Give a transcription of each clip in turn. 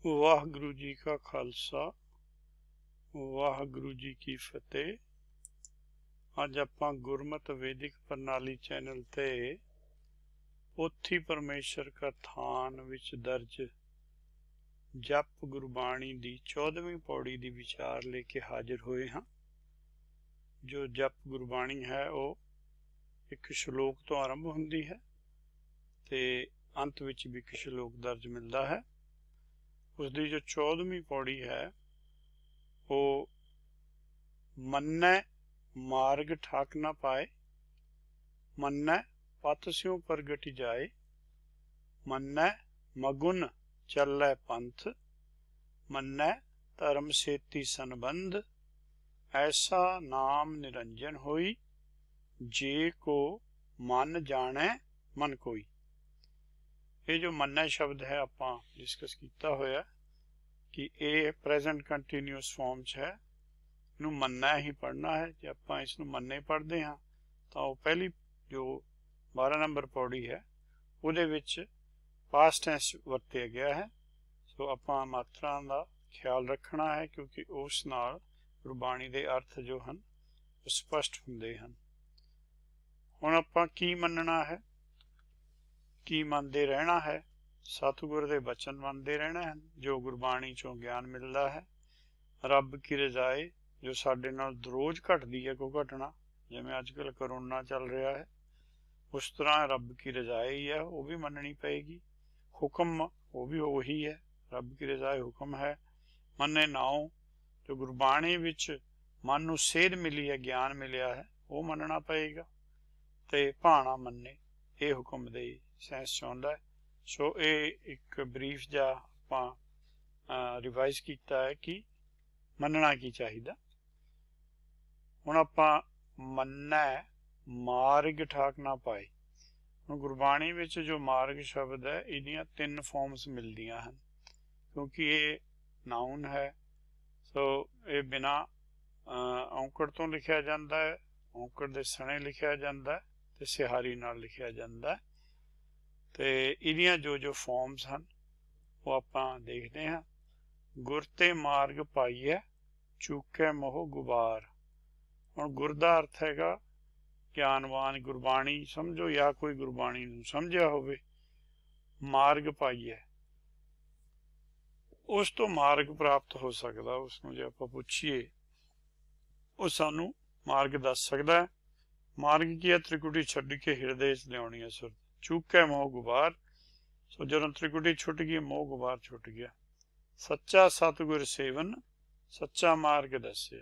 वाहगुरु जी का खालसा वाहगुरु जी की फतेह। अज आपां गुरमत वैदिक प्रणाली चैनल ते पोथी परमेश्वर का थान विच दर्ज जप गुरबाणी दी 14वीं पौड़ी दी विचार लेके हाजिर होए हाँ। जो जप गुरबाणी है वो एक श्लोक तो आरंभ हुंदी है ते अंत विच भी एक श्लोक दर्ज मिलता है। उसकी जो 14वीं पौड़ी है वो मन्नै मार्ग ठाक न पाए, मन्नै पथ स्यों प्रगट जाए, मन्नै मगुन चलै पंथ, मन्नै धर्म सेती संबंध, ऐसा नाम निरंजन होई, जे को मन जाने मन कोई। ये जो मन्नै शब्द है आपां डिस्कस किया होया कि ये प्रेजेंट कंटीन्यूअस फॉर्म है, इनू मन्ना ही पढ़ना है। जो आप इसनू मन्ने पढ़ते हाँ तो पहली जो 12 नंबर पौड़ी है उहदे विच पास्ट टेंस वरतिया गया है। सो आपां मात्रा का ख्याल रखना है क्योंकि उस नाल गुरबाणी के अर्थ जो हैं स्पष्ट हुंदे हन। हुण आपां की मनना है, की मनते रहना है, सतगुर के बचन मनते रहना है जो गुरबाणी चों ज्ञान मिलता है। रब की रजाए जो साडे नाल रोज घटदी है कोई घटना, जिवें अजकल करोना चल रहा है उस तरह रब की रजाए ही है, वो भी मननी पेगी। हुक्म वो भी वही है, रब की रजाए हुक्म है। मन्ने नाओ जो गुरबाणी विच मन नूं सेध मिली है, ज्ञान मिलिया है, वो मनना पेगा। ते भाणा मन्ने ये हुक्म दे सेंस चाहुंदा है। सो ये एक ब्रीफ जा आपां रिवाइज किया है कि मनना की चाहिए। हुण आपां मन्नै मार्ग ठाक ना पाए। हुण गुरबाणी विच जो मार्ग शब्द है इहदियां 3 फॉर्म्स मिलदियां हैं क्योंकि ये नाउन है। सो ये बिना औंकड़ तो लिखिया जाता है, औंकड़ दे सने लिखिया जाता है ते सिहारी नाल लिखिया जाता है। तो इहदियां जो फॉर्म्स हैं वो आपां देखते हैं। गुर ते मार्ग पाइए चूकै मोह गुबार। हुण गुर दा अर्थ हैगा ज्ञानवान, गुरबाणी समझो या कोई गुरबाणी नूं समझिया होवे। मार्ग पाइए उस तो मार्ग प्राप्त हो सकता, उसनूं जे आपां पुछीए वो सानू मार्ग दस सकता है। मार्ग की है? त्रिकुटी छड्ड के हिरदे च लियाउणी है सुरत। चूकै मोह गुबार, सो जदों त्रिकुटी छुट गई मोह गुबार छुट गया। सच्चा सतगुर सेवन सच्चा मार्ग दस्या।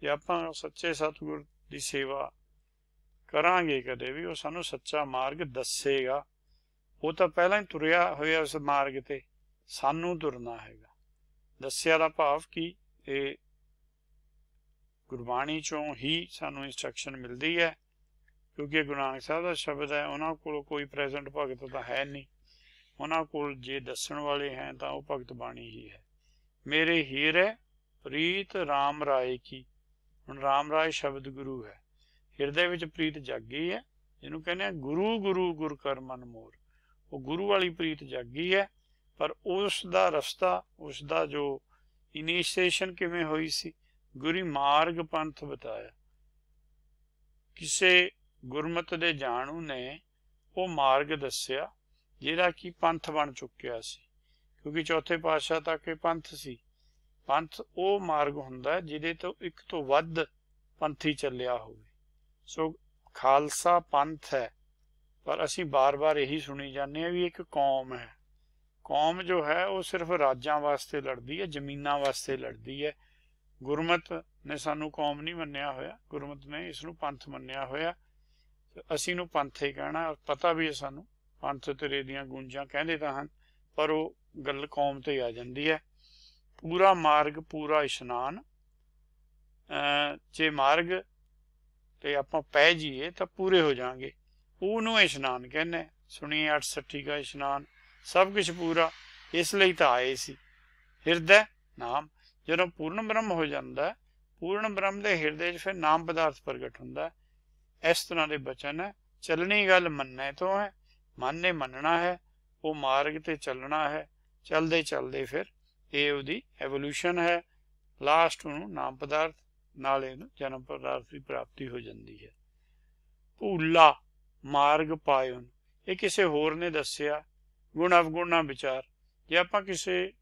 जे आपां सच्चे सतगुर की सेवा करांगे कदे भी वो सानू सच्चा मार्ग दसेगा। वो तो पहला ही तुरिया होया उस मार्ग ते, सानू तुरना हैगा। दस्या दा भाव कि ये गुरबाणी चों ही सानू इंस्ट्रक्शन मिलती है क्योंकि गुरु नानक साहब का शब्द है। उन्होंने को कोई प्रेजेंट भगत तो है नहीं, उन्होंने को जे दसन वाले हैं तो वह भगत बाणी ही है। मेरे हीरे प्रीत राम राय की। हुण राम राय शब्द गुरु है, हिरदे विच प्रीत जागी है, जिन्हों कहने गुरु गुरु गुर कर मन मोर। वो गुरु वाली प्रीत जागी है, पर उसका रस्ता उसका जो इनिशिएशन किवें हुई सी, गुरी मार्ग पंथ बताया। किसे गुरमत दे जाणू ने वो मार्ग दस्या जिहड़ा कि पंथ बन चुकिया सी, क्योंकि चौथे पातशाह तक पंथ सी। पंथ वो मार्ग हुंदा जिहदे तो एक तो वध पंथी चलिया होवे। सो खालसा पंथ है, पर असी बार बार यही सुनी जाने हैं भी एक कौम है। कौम जो है वो सिर्फ राजां वास्ते लड़दी है, जमीनां वास्ते लड़दी है। गुरमत ने सानू कौम नहीं मन्निया होया, गुरमत ने इसनू पंथ मन्निया होया। असी नू पंथ ही कहना, पता भी है सानू पंथ तेरे दियां गूंजां कहंदे तां हन, पर वो गल कौम ते आ जांदी है। पूरा मार्ग पूरा इशनान, जे मार्ग ते आपां पै जाइए तो पूरे हो जाएंगे। ਉਹਨੂੰ इशनान कहने। सुनिए 68 का इशनान, सब कुछ पूरा, इसलिए तो आए सी। हिरदे नाम जदों पूर्ण ब्रह्म हो जाता है, पूर्ण ब्रह्म के हिरदे च फिर नाम पदार्थ प्रगट होंदा है। इस तरह के बचन है। चलनी गल मन्ने तो है, मन ने मनना है, वो मार्ग ते चलना है। चलते चलते फिर ਇਹ ਉਹਦੀ ਐਵੋਲੂਸ਼ਨ ਹੈ। ਲਾਸਟ ਉਹਨੂੰ ਨਾਮ ਪਦਾਰਥ ਨਾਲ ਇਹਨੂੰ ਜਨਮ ਪਦਾਰਥ ਦੀ ਪ੍ਰਾਪਤੀ ਹੋ ਜਾਂਦੀ ਹੈ। ਭੂਲਾ ਮਾਰਗ ਪਾਇਓ, ਇਹ ਕਿਸੇ ਹੋਰ ਨੇ ਦੱਸਿਆ। ਗੁਣ ਅਵਗੁਣਾ ਵਿਚਾਰ, ਜੇ ਆਪਾਂ ਕਿਸੇ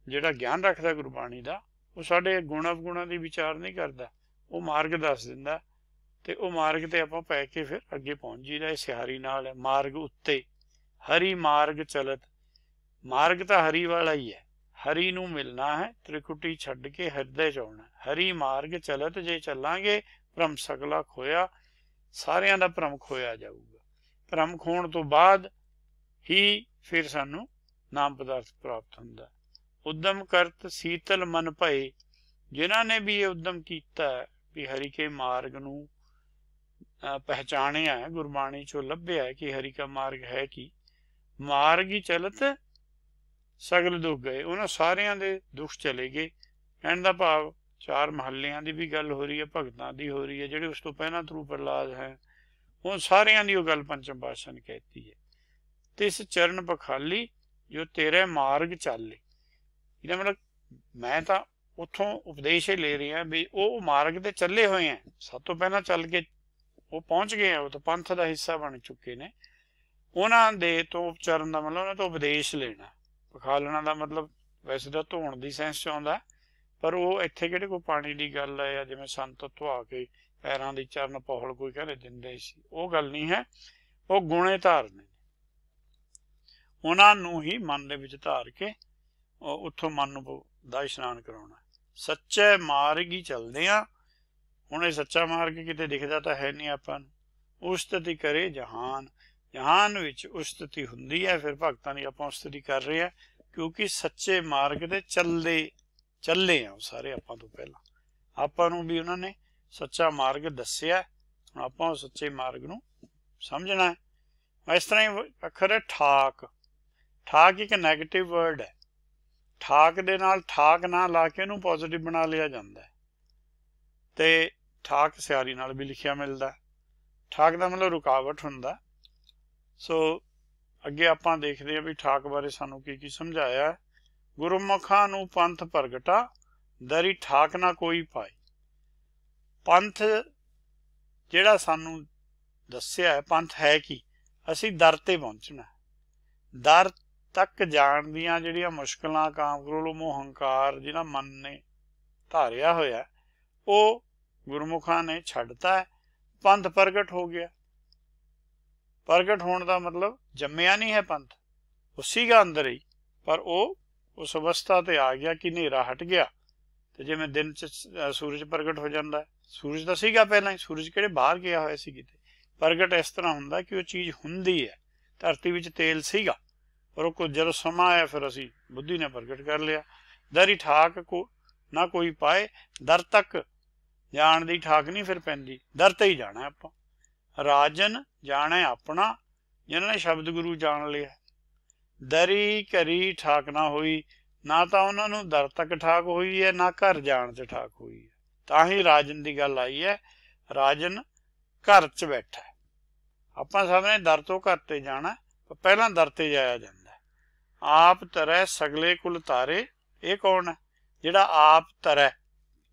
ਜਿਹੜਾ ਗਿਆਨ ਰੱਖਦਾ ਗੁਰਬਾਣੀ ਦਾ, ਉਹ ਸਾਡੇ ਗੁਣ ਅਵਗੁਣਾਂ ਦੀ ਵਿਚਾਰ ਨਹੀਂ ਕਰਦਾ, ਉਹ ਮਾਰਗ ਦੱਸ ਦਿੰਦਾ, ਤੇ ਉਹ ਮਾਰਗ ਤੇ ਆਪਾਂ ਪੈ ਕੇ ਫਿਰ ਅੱਗੇ ਪਹੁੰਚ ਜੀਦਾ। ਇਹ ਸਿਹਾਰੀ ਨਾਲ ਹੈ। ਮਾਰਗ ਉੱਤੇ ਹਰੀ ਮਾਰਗ ਚਲਤ, ਮਾਰਗ ਤਾਂ ਹਰੀ ਵਾਲਾ ਹੀ ਹੈ, ਹਰੀ ਨੂੰ ਮਿਲਣਾ ਹੈ, ਤ੍ਰਿਕੁਟੀ ਛੱਡ ਕੇ ਹਿਰਦੇ ਚ ਆਉਣਾ। ਹਰੀ ਮਾਰਗ ਚਲਤ, ਜੇ ਚੱਲਾਂਗੇ ਭਰਮ ਸਗਲਾ ਖੋਇਆ, ਸਾਰਿਆਂ ਦਾ ਭਰਮ ਖੋਇਆ ਜਾਊਗਾ। ਭਰਮ ਖੋਣ ਤੋਂ ਬਾਅਦ ਹੀ ਫਿਰ ਸਾਨੂੰ ਨਾਮ ਪਦਾਰਥ ਪ੍ਰਾਪਤ ਹੁੰਦਾ। ਉਦਮ ਕਰਤ ਸੀਤਲ ਮਨ ਭਏ, ਜਿਨ੍ਹਾਂ ਨੇ ਵੀ ਇਹ ਉਦਮ ਕੀਤਾ ਵੀ ਹਰੀ ਕੇ ਮਾਰਗ ਨੂੰ ਪਹਿਚਾਣਿਆ, ਗੁਰਬਾਣੀ ਚੋਂ ਲੱਭਿਆ ਕਿ ਹਰੀ ਕਾ ਮਾਰਗ ਹੈ ਕੀ, ਮਾਰਗ ਹੀ ਚਲਤ ਸਗਲ ਦੁੱਖ ਗਏ, ਉਹਨਾਂ ਸਾਰਿਆਂ ਦੇ ਦੁੱਖ ਚਲੇ ਗਏ। ਕਹਿਣ ਦਾ ਭਾਵ ਚਾਰ ਮਹੱਲਿਆਂ ਦੀ ਵੀ ਗੱਲ ਹੋ ਰਹੀ ਹੈ, ਭਗਤਾਂ ਦੀ ਹੋ ਰਹੀ ਹੈ, ਜਿਹੜੇ ਉਸ ਤੋਂ ਪਹਿਲਾਂ ਧਰੂ ਪ੍ਰਹਲਾਦ ਹੈ, ਉਹ ਸਾਰਿਆਂ ਦੀ ਉਹ ਗੱਲ ਪੰਚਮ ਪਾਤਸ਼ਾਹ ਨੇ ਕਹਿਤੀ ਹੈ। ਤਿਸ ਚਰਨ ਬਖਾਲੀ ਜੋ ਤੇਰੇ ਮਾਰਗ ਚਾਲੇ, ਇਹਦਾ ਮਤਲਬ ਮੈਂ ਤਾਂ ਉੱਥੋਂ ਉਪਦੇਸ਼ ਹੀ ਲੈ ਰਿਹਾ ਵੀ ਉਹ ਮਾਰਗ ਤੇ ਚੱਲੇ ਹੋਏ ਆ, ਸਭ ਤੋਂ ਪਹਿਲਾਂ ਚੱਲ ਕੇ ਉਹ ਪਹੁੰਚ ਗਏ ਆ, ਉਹ ਤਾਂ ਪੰਥ ਦਾ ਹਿੱਸਾ ਬਣ ਚੁੱਕੇ ਨੇ। ਉਹਨਾਂ ਦੇ ਤੋਂ ਉਚਰਨ ਦਾ ਮਤਲਬ ਉਹਨਾਂ ਤੋਂ ਉਪਦੇਸ਼ ਲੈਣਾ। ਪਖਾਲਣਾ ਦਾ ਮਤਲਬ ਵੈਸੇ ਤਾਂ ਧੋਣ ਦੀ ਸੈਂਸ ਚ ਆਉਂਦਾ, ਪਰ ਉਹ ਇੱਥੇ ਕਿਹੜੇ ਕੋਈ ਪਾਣੀ ਦੀ ਗੱਲ ਹੈ, ਜਿਵੇਂ ਸੰਤ ਧੁਆ ਕੇ ਪੈਰਾਂ ਦੀ ਚਰਨ ਪੌਹਲ ਕੋਈ ਕਹਿੰਦੇ ਦਿੰਦੇ ਸੀ, ਉਹ ਗੱਲ ਨਹੀਂ ਹੈ। ਉਹ ਗੁਣੇ ਧਾਰਨੇ, ਉਹਨਾਂ ਨੂੰ ਹੀ ਮਨ ਦੇ ਵਿੱਚ ਧਾਰ ਕੇ ਉੱਥੋਂ ਮਨ ਨੂੰ ਦਾ ਇਸ਼ਨਾਨ ਕਰਾਉਣਾ। ਸੱਚੇ ਮਾਰਗ ਹੀ ਚੱਲਦੇ ਆ। ਹੁਣ ਇਹ ਸੱਚਾ ਮਾਰਗ ਕਿਤੇ ਦਿਖਦਾ ਤਾਂ ਹੈ ਨਹੀਂ ਆਪਾਂ ਨੂੰ। ਉਸਤਤੀ ਕਰੇ ਜਹਾਨ, ਜਹਾਨ ਵਿੱਚ ਉਸਤਤੀ ਹੁੰਦੀ ਹੈ। ਫਿਰ ਭਗਤਾਂ ਦੀ ਆਪਾਂ ਉਸਤਤੀ ਕਰ ਰਹੇ ਹਾਂ, ਕਿਉਂਕਿ ਸੱਚੇ ਮਾਰਗ ਤੇ ਚੱਲੇ ਆ ਸਾਰੇ ਆਪਾਂ ਤੋਂ ਪਹਿਲਾਂ। ਆਪਾਂ ਨੂੰ ਵੀ ਉਹਨਾਂ ਨੇ ਸੱਚਾ ਮਾਰਗ ਦੱਸਿਆ, ਹੁਣ ਆਪਾਂ ਉਸ ਸੱਚੇ ਮਾਰਗ ਨੂੰ ਸਮਝਣਾ ਹੈ। ਇਸ ਤਰ੍ਹਾਂ ਹੀ ਅੱਖਰ ਹੈ ਠਾਕ। ਠਾਕ ਇੱਕ ਨੈਗੇਟਿਵ ਵਰਡ ਹੈ। ਠਾਕ ਦੇ ਨਾਲ ਠਾਕ ਨਾ ਲਾ ਕੇ ਉਹਨੂੰ ਪੋਜ਼ਿਟਿਵ ਬਣਾ ਲਿਆ ਜਾਂਦਾ ਹੈ, ਤੇ ਠਾਕ ਸਿਆਰੀ ਨਾਲ ਵੀ ਲਿਖਿਆ ਮਿਲਦਾ। ਠਾਕ ਦਾ ਮਤਲਬ ਰੁਕਾਵਟ ਹੁੰਦਾ। ਸੋ ਅੱਗੇ ਆਪਾਂ ਦੇਖਦੇ ਹਾਂ ਵੀ ਠਾਕ ਬਾਰੇ ਸਾਨੂੰ ਕੀ ਕੀ ਸਮਝਾਇਆ। ਗੁਰਮੁਖਾਂ ਨੂੰ ਪੰਥ ਪ੍ਰਗਟਾ, ਦਰੀ ਠਾਕ ਨਾ ਕੋਈ ਪਾਏ। ਪੰਥ ਜਿਹੜਾ ਸਾਨੂੰ ਦੱਸਿਆ ਹੈ, ਪੰਥ ਹੈ ਕੀ, ਅਸੀਂ ਦਰ ਤੇ ਪਹੁੰਚਣਾ। ਦਰ ਤੱਕ ਜਾਣ ਦੀਆਂ ਜਿਹੜੀਆਂ ਮੁਸ਼ਕਿਲਾਂ, ਕਾਮ ਕ੍ਰੋਧ ਮੋਹ ਹੰਕਾਰ ਜਿਹੜਾ ਮਨ ਨੇ ਧਾਰਿਆ ਹੋਇਆ, ਉਹ ਗੁਰਮੁਖਾਂ ਨੇ ਛੱਡਤਾ, ਪੰਥ ਪ੍ਰਗਟ ਹੋ ਗਿਆ। ਪ੍ਰਗਟ ਹੋਣ ਦਾ ਮਤਲਬ ਜੰਮਿਆ ਨਹੀਂ ਹੈ ਪੰਥ, ਉਹ ਸੀਗਾ ਅੰਦਰ ਹੀ, ਪਰ ਉਹ ਉਸ ਅਵਸਥਾ ਤੇ ਆ ਗਿਆ ਕਿ ਹਨੇਰਾ ਹਟ ਗਿਆ। ਤੇ ਜਿਵੇਂ ਦਿਨ ਚ ਸੂਰਜ ਪ੍ਰਗਟ ਹੋ ਜਾਂਦਾ, ਸੂਰਜ ਤਾਂ ਸੀਗਾ ਪਹਿਲਾਂ ਹੀ, ਸੂਰਜ ਕਿਹੜੇ ਬਾਹਰ ਗਿਆ ਹੋਇਆ ਸੀ ਕਿਤੇ। ਪ੍ਰਗਟ ਇਸ ਤਰ੍ਹਾਂ ਹੁੰਦਾ ਕਿ ਉਹ ਚੀਜ਼ ਹੁੰਦੀ ਹੈ। ਧਰਤੀ ਵਿੱਚ ਤੇਲ ਸੀਗਾ, ਪਰ ਉਹ ਜਦੋਂ ਸਮਾਂ ਆਇਆ ਫਿਰ ਅਸੀਂ ਬੁੱਧੀ ਨੇ ਪ੍ਰਗਟ ਕਰ ਲਿਆ। ਦਰੀ ਠਾਕ ਕੋ ਨਾ ਕੋਈ ਪਾਏ, ਦਰ ਤੱਕ ਜਾਣ ਦੀ ਠਾਕ ਨਹੀਂ ਫਿਰ ਪੈਂਦੀ, ਦਰ ਤੇ ਹੀ ਜਾਣਾ ਆਪਾਂ। ਰਾਜਨ ਜਾਣੇ ਆਪਣਾ, ਜਿਹਨਾਂ ਨੇ ਸ਼ਬਦ ਗੁਰੂ ਜਾਣ ਲਿਆ। ਦਰੀ ਘਰੀ ਠਾਕ ਨਾ ਹੋਈ, ਨਾ ਤਾਂ ਉਹਨਾਂ ਨੂੰ ਦਰ ਤੱਕ ਠਾਕ ਹੋਈ ਹੈ, ਨਾ ਘਰ ਜਾਣ 'ਚ ਠਾਕ ਹੋਈ ਹੈ। ਤਾਂ ਹੀ ਰਾਜਨ ਦੀ ਗੱਲ ਆਈ ਹੈ। ਰਾਜਨ ਘਰ 'ਚ ਬੈਠਾ, ਆਪਾਂ ਸਭ ਨੇ ਦਰ ਤੋਂ ਘਰ ਤੇ ਜਾਣਾ, ਪਹਿਲਾਂ ਦਰ ਤੇ ਜਾਇਆ ਜਾਂਦਾ। ਆਪ ਤਰੈ ਸਗਲੇ ਕੁਲ ਤਾਰੇ, ਇਹ ਕੌਣ ਹੈ? ਜਿਹੜਾ ਆਪ ਤਰੈ,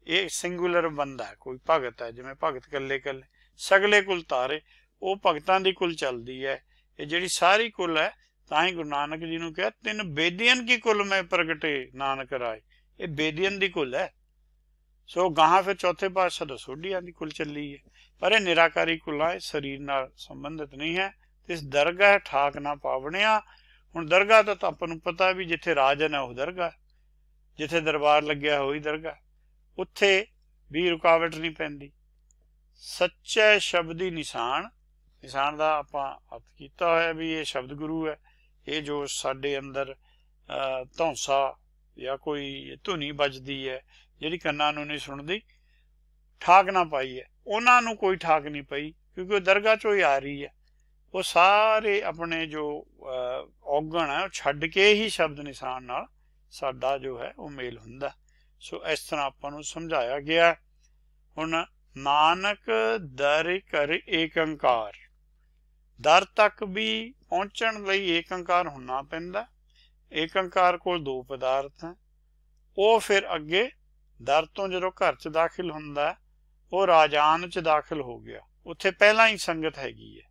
ਇਹ ਸਿੰਗੂਲਰ ਬੰਦਾ ਹੈ, ਕੋਈ ਭਗਤ ਹੈ, ਜਿਵੇਂ ਭਗਤ ਇਕੱਲੇ ਇਕੱਲੇ। ਸਗਲੇ ਕੁਲ ਤਾਰੇ, ਉਹ ਭਗਤਾਂ ਦੀ ਕੁਲ ਚੱਲਦੀ ਹੈ। ਇਹ ਜਿਹੜੀ ਸਾਰੀ ਕੁਲ ਹੈ, ਤਾਂ ਹੀ ਗੁਰੂ ਨਾਨਕ ਜੀ ਨੂੰ ਕਿਹਾ ਤਿੰਨ ਬੇਦੀਅਨ ਕੀ ਕੁਲ ਮੈਂ ਪ੍ਰਗਟੇ ਨਾਨਕ ਰਾਏ, ਇਹ ਬੇਦੀਅਨ ਦੀ ਕੁਲ ਹੈ। ਸੋ ਗਾਹਾਂ ਫਿਰ ਚੌਥੇ ਪਾਤਸ਼ਾਹ ਦਾ ਸੋਢੀਆਂ ਦੀ ਕੁਲ ਚੱਲੀ ਹੈ, ਪਰ ਇਹ ਨਿਰਾਕਾਰੀ ਕੁਲਾਂ, ਸਰੀਰ ਨਾਲ ਸੰਬੰਧਿਤ ਨਹੀਂ ਹੈ। ਤੇ ਇਸ ਦਰਗਾਹ ਠਾਕ ਨਾ ਪਾਵਣਿਆ। ਹੁਣ ਦਰਗਾਹ ਤਾਂ ਆਪਾਂ ਨੂੰ ਪਤਾ ਵੀ ਜਿੱਥੇ ਰਾਜਨ ਹੈ ਉਹ ਦਰਗਾਹ, ਜਿੱਥੇ ਦਰਬਾਰ ਲੱਗਿਆ ਹੋਈ ਦਰਗਾਹ, ਉੱਥੇ ਵੀ ਰੁਕਾਵਟ ਨਹੀਂ ਪੈਂਦੀ। ਸੱਚੇ ਸ਼ਬਦੀ ਨਿਸ਼ਾਨ, ਨਿਸ਼ਾਨ ਦਾ ਆਪਾਂ ਅਰਥ ਕੀਤਾ ਹੋਇਆ ਵੀ ਇਹ ਸ਼ਬਦ ਗੁਰੂ ਹੈ। ਇਹ ਜੋ ਸਾਡੇ ਅੰਦਰ ਧੌਂਸਾ ਜਾਂ ਕੋਈ ਧੁਨੀ ਵੱਜਦੀ ਹੈ ਜਿਹੜੀ ਕੰਨਾਂ ਨੂੰ ਨਹੀਂ ਸੁਣਦੀ, ਠਾਕ ਨਾ ਪਾਈ ਹੈ, ਉਹਨਾਂ ਨੂੰ ਕੋਈ ਠਾਕ ਨਹੀਂ ਪਈ, ਕਿਉਂਕਿ ਉਹ ਦਰਗਾਹ ਚੋਂ ਹੀ ਆ ਰਹੀ ਹੈ। ਉਹ ਸਾਰੇ ਆਪਣੇ ਜੋ ਔਗਣ ਹੈ ਉਹ ਛੱਡ ਕੇ ਹੀ ਸ਼ਬਦ ਨਿਸ਼ਾਨ ਨਾਲ ਸਾਡਾ ਜੋ ਹੈ ਉਹ ਮੇਲ ਹੁੰਦਾ। ਸੋ ਇਸ ਤਰ੍ਹਾਂ ਆਪਾਂ ਨੂੰ ਸਮਝਾਇਆ ਗਿਆ। ਹੁਣ ਨਾਨਕ ਦਰ ਕਰ ਏਕੰਕਾਰ, ਦਰ ਤੱਕ ਵੀ ਪਹੁੰਚਣ ਲਈ ਏਕੰਕਾਰ ਹੋਣਾ ਪੈਂਦਾ। एक अंकार कोल दो पदार्थ हैं। ਉਹ फिर अगे दर तो जो घर च दाखिल हुंदा वो राजान च दाखिल हो गया, उत्थे पहला ही संगत हैगी है,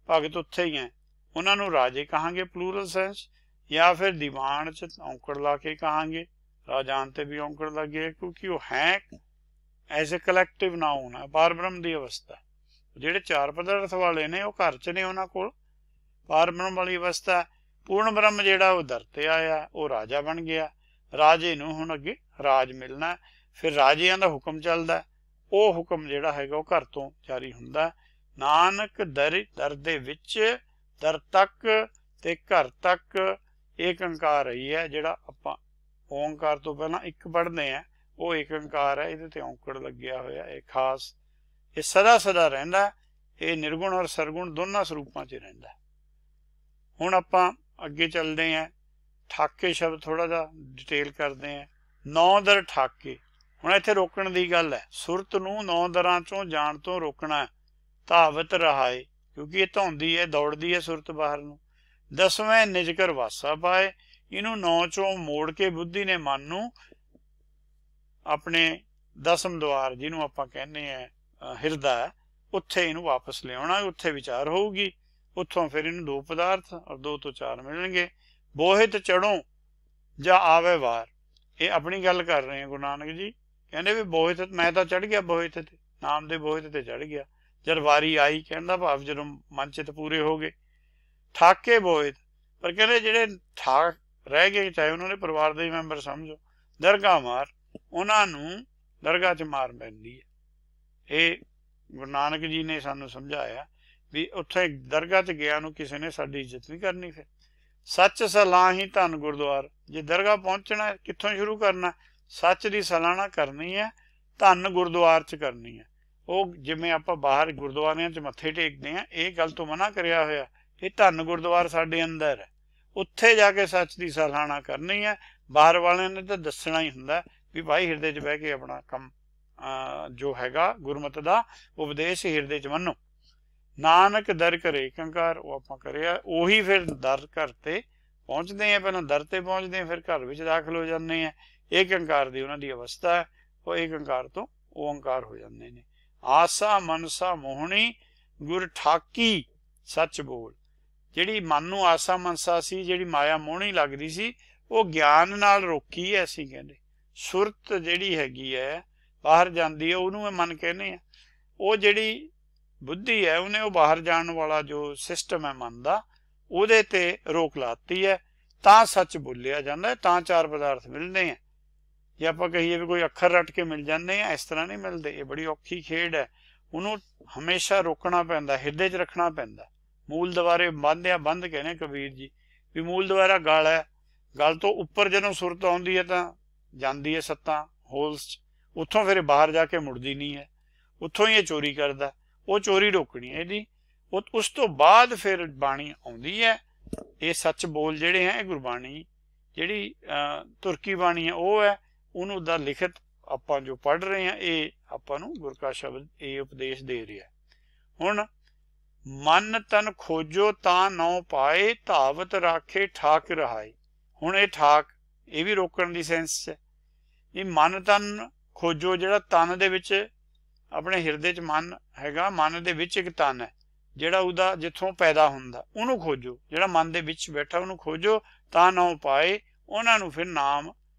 भगत उत्थे ही है, उन्होंने राजे कहांगे प्लूरल सेंस, या फिर दीवान च औंकड़ ला के कहांगे, राजान ते भी औंकड़ लगे क्योंकि वो है एज ए कलैक्टिव नाउन है, पार ब्रह्म की अवस्था। ਜਿਹੜੇ चार पदार्थ वाले ने वो घर च ने उन्होंने कोल पार ब्रह्म वाली अवस्था। पूर्ण ब्रह्म ਜਿਹੜਾ ਉਹ ਦਰ ਤੇ आया, वो राजा बन गया, राजे ਨੂੰ ਹੁਣ ਅੱਗੇ ਰਾਜ ਮਿਲਣਾ, ਫਿਰ ਰਾਜਿਆਂ ਦਾ ਹੁਕਮ ਚੱਲਦਾ, ਉਹ ਹੁਕਮ ਜਿਹੜਾ ਹੈਗਾ ਉਹ ਘਰ ਤੋਂ ਜਾਰੀ ਹੁੰਦਾ। ਨਾਨਕ ਦਰ ਦੇ ਵਿੱਚ ਦਰ ਤੱਕ ਤੇ ਘਰ ਤੱਕ ਏਕ ਓਂਕਾਰ ਹੀ ਹੈ। ਜਿਹੜਾ ਆਪਾਂ ਓਂਕਾਰ ਤੋਂ ਪਹਿਲਾਂ ਇੱਕ ਪੜ੍ਹਦੇ ਆ ਉਹ ਏਕ ਓਂਕਾਰ ਹੈ, ਇਹਦੇ ਤੇ ਔਂਕੜ ਲੱਗਿਆ ਹੋਇਆ, ਇਹ ਖਾਸ, ਇਹ ਸਦਾ ਸਦਾ ਰਹਿੰਦਾ, ਇਹ ਨਿਰਗੁਣ ਔਰ ਸਰਗੁਣ ਦੋਨਾਂ ਸਰੂਪਾਂ 'ਚ ਰਹਿੰਦਾ। ਹੁਣ ਆਪਾਂ ਅੱਗੇ ਚੱਲਦੇ ਹਾਂ, ਠਾਕੇ ਸ਼ਬਦ ਥੋੜਾ ਜਿਹਾ ਡਿਟੇਲ ਕਰਦੇ ਹਾਂ। ਨੌ ਦਰ ਠਾਕੇ, ਹੁਣ ਇੱਥੇ ਰੋਕਣ ਦੀ ਗੱਲ ਹੈ, ਸੁਰਤ ਨੂੰ 9 ਦਰਾਂ ਚੋਂ ਜਾਣ ਤੋਂ ਰੋਕਣਾ। ਧਾਵਤ ਰਹਾਏ, ਕਿਉਂਕਿ ਇਹ ਧੌਂਦੀ ਹੈ, ਦੌੜਦੀ ਹੈ ਸੁਰਤ ਬਾਹਰ ਨੂੰ। 10ਵੇਂ ਨਿਜਕਰ ਵਾਸਾ ਪਾਏ, ਇਹਨੂੰ 9 ਚੋਂ ਮੋੜ ਕੇ ਬੁੱਧੀ ਨੇ ਮਨ ਨੂੰ ਆਪਣੇ 10ਮ ਦੁਆਰ ਜਿਹਨੂੰ ਆਪਾਂ ਕਹਿੰਦੇ ਆ ਹਿਰਦਾ, ਉੱਥੇ ਇਹਨੂੰ ਵਾਪਸ ਲਿਆਉਣਾ, ਉੱਥੇ ਵਿਚਾਰ ਹੋਊਗੀ, ਉੱਥੋਂ ਫਿਰ ਇਹਨੂੰ 2 ਪਦਾਰਥ ਔਰ 2 ਤੋਂ 4 ਮਿਲਣਗੇ। ਬੋਹਿਤ ਚੜੋਂ ਜਾਂ ਆਵੇ ਵਾਰ, ਇਹ ਆਪਣੀ ਗੱਲ ਕਰ ਰਹੇ ਆ ਗੁਰੂ ਨਾਨਕ ਜੀ, ਕਹਿੰਦੇ ਵੀ ਬੋਹਿਤ ਮੈਂ ਤਾਂ ਚੜ ਗਿਆ, ਬੋਹਿਤ ਤੇ ਨਾਮ ਦੇ ਬੋਹਿਤ ਤੇ ਚੜ ਗਿਆ, ਜਦ ਵਾਰੀ ਆਈ, ਕਹਿਣ ਦਾ ਭਾਵ ਜਦੋਂ ਮਨ ਚਿਤ ਪੂਰੇ ਹੋ ਗਏ। ਠਾਕੇ ਬੋਹਿਤ, ਪਰ ਕਹਿੰਦੇ ਜਿਹੜੇ ਠਾਕ ਰਹਿ ਗਏ, ਚਾਹੇ ਉਹਨਾਂ ਦੇ ਪਰਿਵਾਰ ਦੇ ਮੈਂਬਰ ਸਮਝੋ, ਦਰਗਾਹ ਮਾਰ, ਉਹਨਾਂ ਨੂੰ ਦਰਗਾਹ 'ਚ ਮਾਰ ਪੈਂਦੀ ਹੈ। ਇਹ ਗੁਰੂ ਨਾਨਕ ਜੀ ਨੇ ਸਾਨੂੰ ਸਮਝਾਇਆ ਵੀ ਉੱਥੇ ਦਰਗਾਹ 'ਚ ਗਿਆ ਨੂੰ ਕਿਸੇ ਨੇ ਸਾਡੀ ਇੱਜ਼ਤ ਨਹੀਂ ਕਰਨੀ। ਫਿਰ ਸੱਚ ਸਲਾਹੀ ਧੰਨ ਗੁਰਦੁਆਰ, ਜੇ ਦਰਗਾਹ ਪਹੁੰਚਣਾ ਕਿੱਥੋਂ ਸ਼ੁਰੂ ਕਰਨਾ, ਸੱਚ ਦੀ ਸਲਾਹਣਾ ਕਰਨੀ ਹੈ, ਧੰਨ ਗੁਰਦੁਆਰ 'ਚ ਕਰਨੀ ਹੈ। ਉਹ ਜਿਵੇਂ ਆਪਾਂ ਬਾਹਰ ਗੁਰਦੁਆਰਿਆਂ 'ਚ ਮੱਥੇ ਟੇਕਦੇ ਹਾਂ, ਇਹ ਗੱਲ ਤੋਂ ਮਨਾ ਕਰਿਆ ਹੋਇਆ, ਇਹ ਧੰਨ ਗੁਰਦੁਆਰ ਸਾਡੇ ਅੰਦਰ ਹੈ, ਉੱਥੇ ਜਾ ਕੇ ਸੱਚ ਦੀ ਸਲਾਹਣਾ ਕਰਨੀ ਹੈ। ਬਾਹਰ ਵਾਲਿਆਂ ਨੇ ਤਾਂ ਦੱਸਣਾ ਹੀ ਹੁੰਦਾ ਵੀ ਭਾਈ ਹਿਰਦੇ 'ਚ ਬਹਿ ਕੇ ਆਪਣਾ ਕੰਮ ਜੋ ਹੈਗਾ ਗੁਰਮਤਿ ਦਾ ਉਪਦੇਸ਼ ਹਿਰਦੇ 'ਚ ਮੰਨੋ। ਨਾਨਕ ਦਰ ਕਰੇ ਏਕ ਓਂਕਾਰ, ਉਹ ਆਪਾਂ ਕਰਿਆ, ਉਹੀ ਫਿਰ ਦਰ ਘਰ ਤੇ ਪਹੁੰਚਦੇ ਆ, ਪਹਿਲਾਂ ਦਰ ਤੇ ਪਹੁੰਚਦੇ ਆ, ਫਿਰ ਘਰ ਵਿੱਚ ਦਾਖਲ ਹੋ ਜਾਂਦੇ ਆ। ਏਕ ਓਂਕਾਰ ਦੀ ਉਹਨਾਂ ਦੀ ਅਵਸਥਾ ਹੈ, ਉਹ ਏਕ ਓਂਕਾਰ ਤੋਂ ਓਂਕਾਰ ਹੋ ਜਾਂਦੇ ਨੇ। ਆਸਾ ਮਨਸਾ ਮੋਹਣੀ ਗੁਰ ਠਾਕੀ ਸੱਚ ਬੋਲ, ਜਿਹੜੀ ਮਨ ਨੂੰ ਆਸਾ ਮਨਸਾ ਸੀ, ਜਿਹੜੀ ਮਾਇਆ ਮੋਹਣੀ ਲੱਗਦੀ ਸੀ, ਉਹ ਗਿਆਨ ਨਾਲ ਰੋਕੀ ਹੈ। ਅਸੀਂ ਕਹਿੰਦੇ ਸੁਰਤ ਜਿਹੜੀ ਹੈਗੀ ਹੈ ਬਾਹਰ ਜਾਂਦੀ ਹੈ, ਉਹਨੂੰ ਮਨ ਕਹਿੰਦੇ ਆ। ਉਹ ਜਿਹੜੀ ਬੁੱਧੀ ਹੈ ਉਹਨੇ ਉਹ ਬਾਹਰ ਜਾਣ ਵਾਲਾ ਜੋ ਸਿਸਟਮ ਹੈ ਮਨ ਦਾ, ਉਹਦੇ ਤੇ ਰੋਕ ਲਾਤੀ ਹੈ, ਤਾਂ ਸੱਚ ਬੋਲਿਆ ਜਾਂਦਾ, ਤਾਂ 4 ਪਦਾਰਥ ਮਿਲਦੇ ਆ। ਜੇ ਆਪਾਂ ਕਹੀਏ ਵੀ ਕੋਈ ਅੱਖਰ ਰੱਟ ਕੇ ਮਿਲ ਜਾਂਦੇ ਆ, ਇਸ ਤਰ੍ਹਾਂ ਨਹੀਂ ਮਿਲਦੇ, ਇਹ ਬੜੀ ਔਖੀ ਖੇਡ ਹੈ, ਉਹਨੂੰ ਹਮੇਸ਼ਾ ਰੋਕਣਾ ਪੈਂਦਾ, ਹਿਰਦੇ 'ਚ ਰੱਖਣਾ ਪੈਂਦਾ। ਮੂਲ ਦੁਆਰੇ ਬੰਨ੍ਹਿਆ ਬੰਦ ਕਹਿੰਦੇ ਕਬੀਰ ਜੀ, ਵੀ ਮੂਲ ਦੁਆਰਾ ਗਲ ਹੈ, ਗਲ ਤੋਂ ਉੱਪਰ ਜਦੋਂ ਸੁਰਤ ਆਉਂਦੀ ਹੈ ਤਾਂ ਜਾਂਦੀ ਹੈ 7 ਹੋਲਸ 'ਚ, ਉੱਥੋਂ ਫਿਰ ਬਾਹਰ ਜਾ ਕੇ ਮੁੜਦੀ ਨਹੀਂ ਹੈ, ਉੱਥੋਂ ਹੀ ਇਹ ਚੋਰੀ ਕਰਦਾ, ਉਹ ਚੋਰੀ ਰੋਕਣੀ ਹੈ ਇਹਦੀ। ਉਸ ਤੋਂ ਬਾਅਦ ਫਿਰ ਬਾਣੀ ਆਉਂਦੀ ਹੈ, ਇਹ ਸੱਚ ਬੋਲ ਜਿਹੜੇ ਹੈ, ਇਹ ਗੁਰਬਾਣੀ ਜਿਹੜੀ ਤੁਰਕੀ ਬਾਣੀ ਹੈ ਉਹ ਹੈ, ਉਹਨੂੰ ਦਾ ਲਿਖਤ ਆਪਾਂ ਜੋ ਪੜ੍ਹ ਰਹੇ ਹਾਂ, ਇਹ ਆਪਾਂ ਨੂੰ ਗੁਰ ਕਾ ਸ਼ਬਦ ਇਹ ਉਪਦੇਸ਼ ਦੇ ਰਿਹਾ। ਹੁਣ ਮਨ ਤਨ ਖੋਜੋ ਤਾਂ ਨੌ ਪਾਏ, ਧਾਵਤ ਰਾਖੇ ਠਾਕ ਰਹਾਏ। ਹੁਣ ਇਹ ਠਾਕ ਇਹ ਵੀ ਰੋਕਣ ਦੀ ਸੈਂਸ 'ਚ, ਇਹ ਮਨ ਤਨ ਖੋਜੋ, ਜਿਹੜਾ ਤਨ ਦੇ ਵਿੱਚ ਆਪਣੇ ਹਿਰਦੇ 'ਚ ਮਨ ਹੈਗਾ, ਮਨ ਦੇ ਵਿੱਚ ਇੱਕ ਤਨ ਹੈ ਜਿਹੜਾ ਉਹਦਾ ਜਿੱਥੋਂ ਪੈਦਾ ਹੁੰਦਾ, ਉਹਨੂੰ ਖੋਜੋ, ਜਿਹੜਾ ਮਨ ਦੇ ਵਿੱਚ ਬੈਠਾ ਉਹਨੂੰ ਖੋਜੋ, ਤਾਂ ਨੌ ਪਾਏ, ਉਹਨਾਂ ਨੂੰ ਫਿਰ ਨਾਮ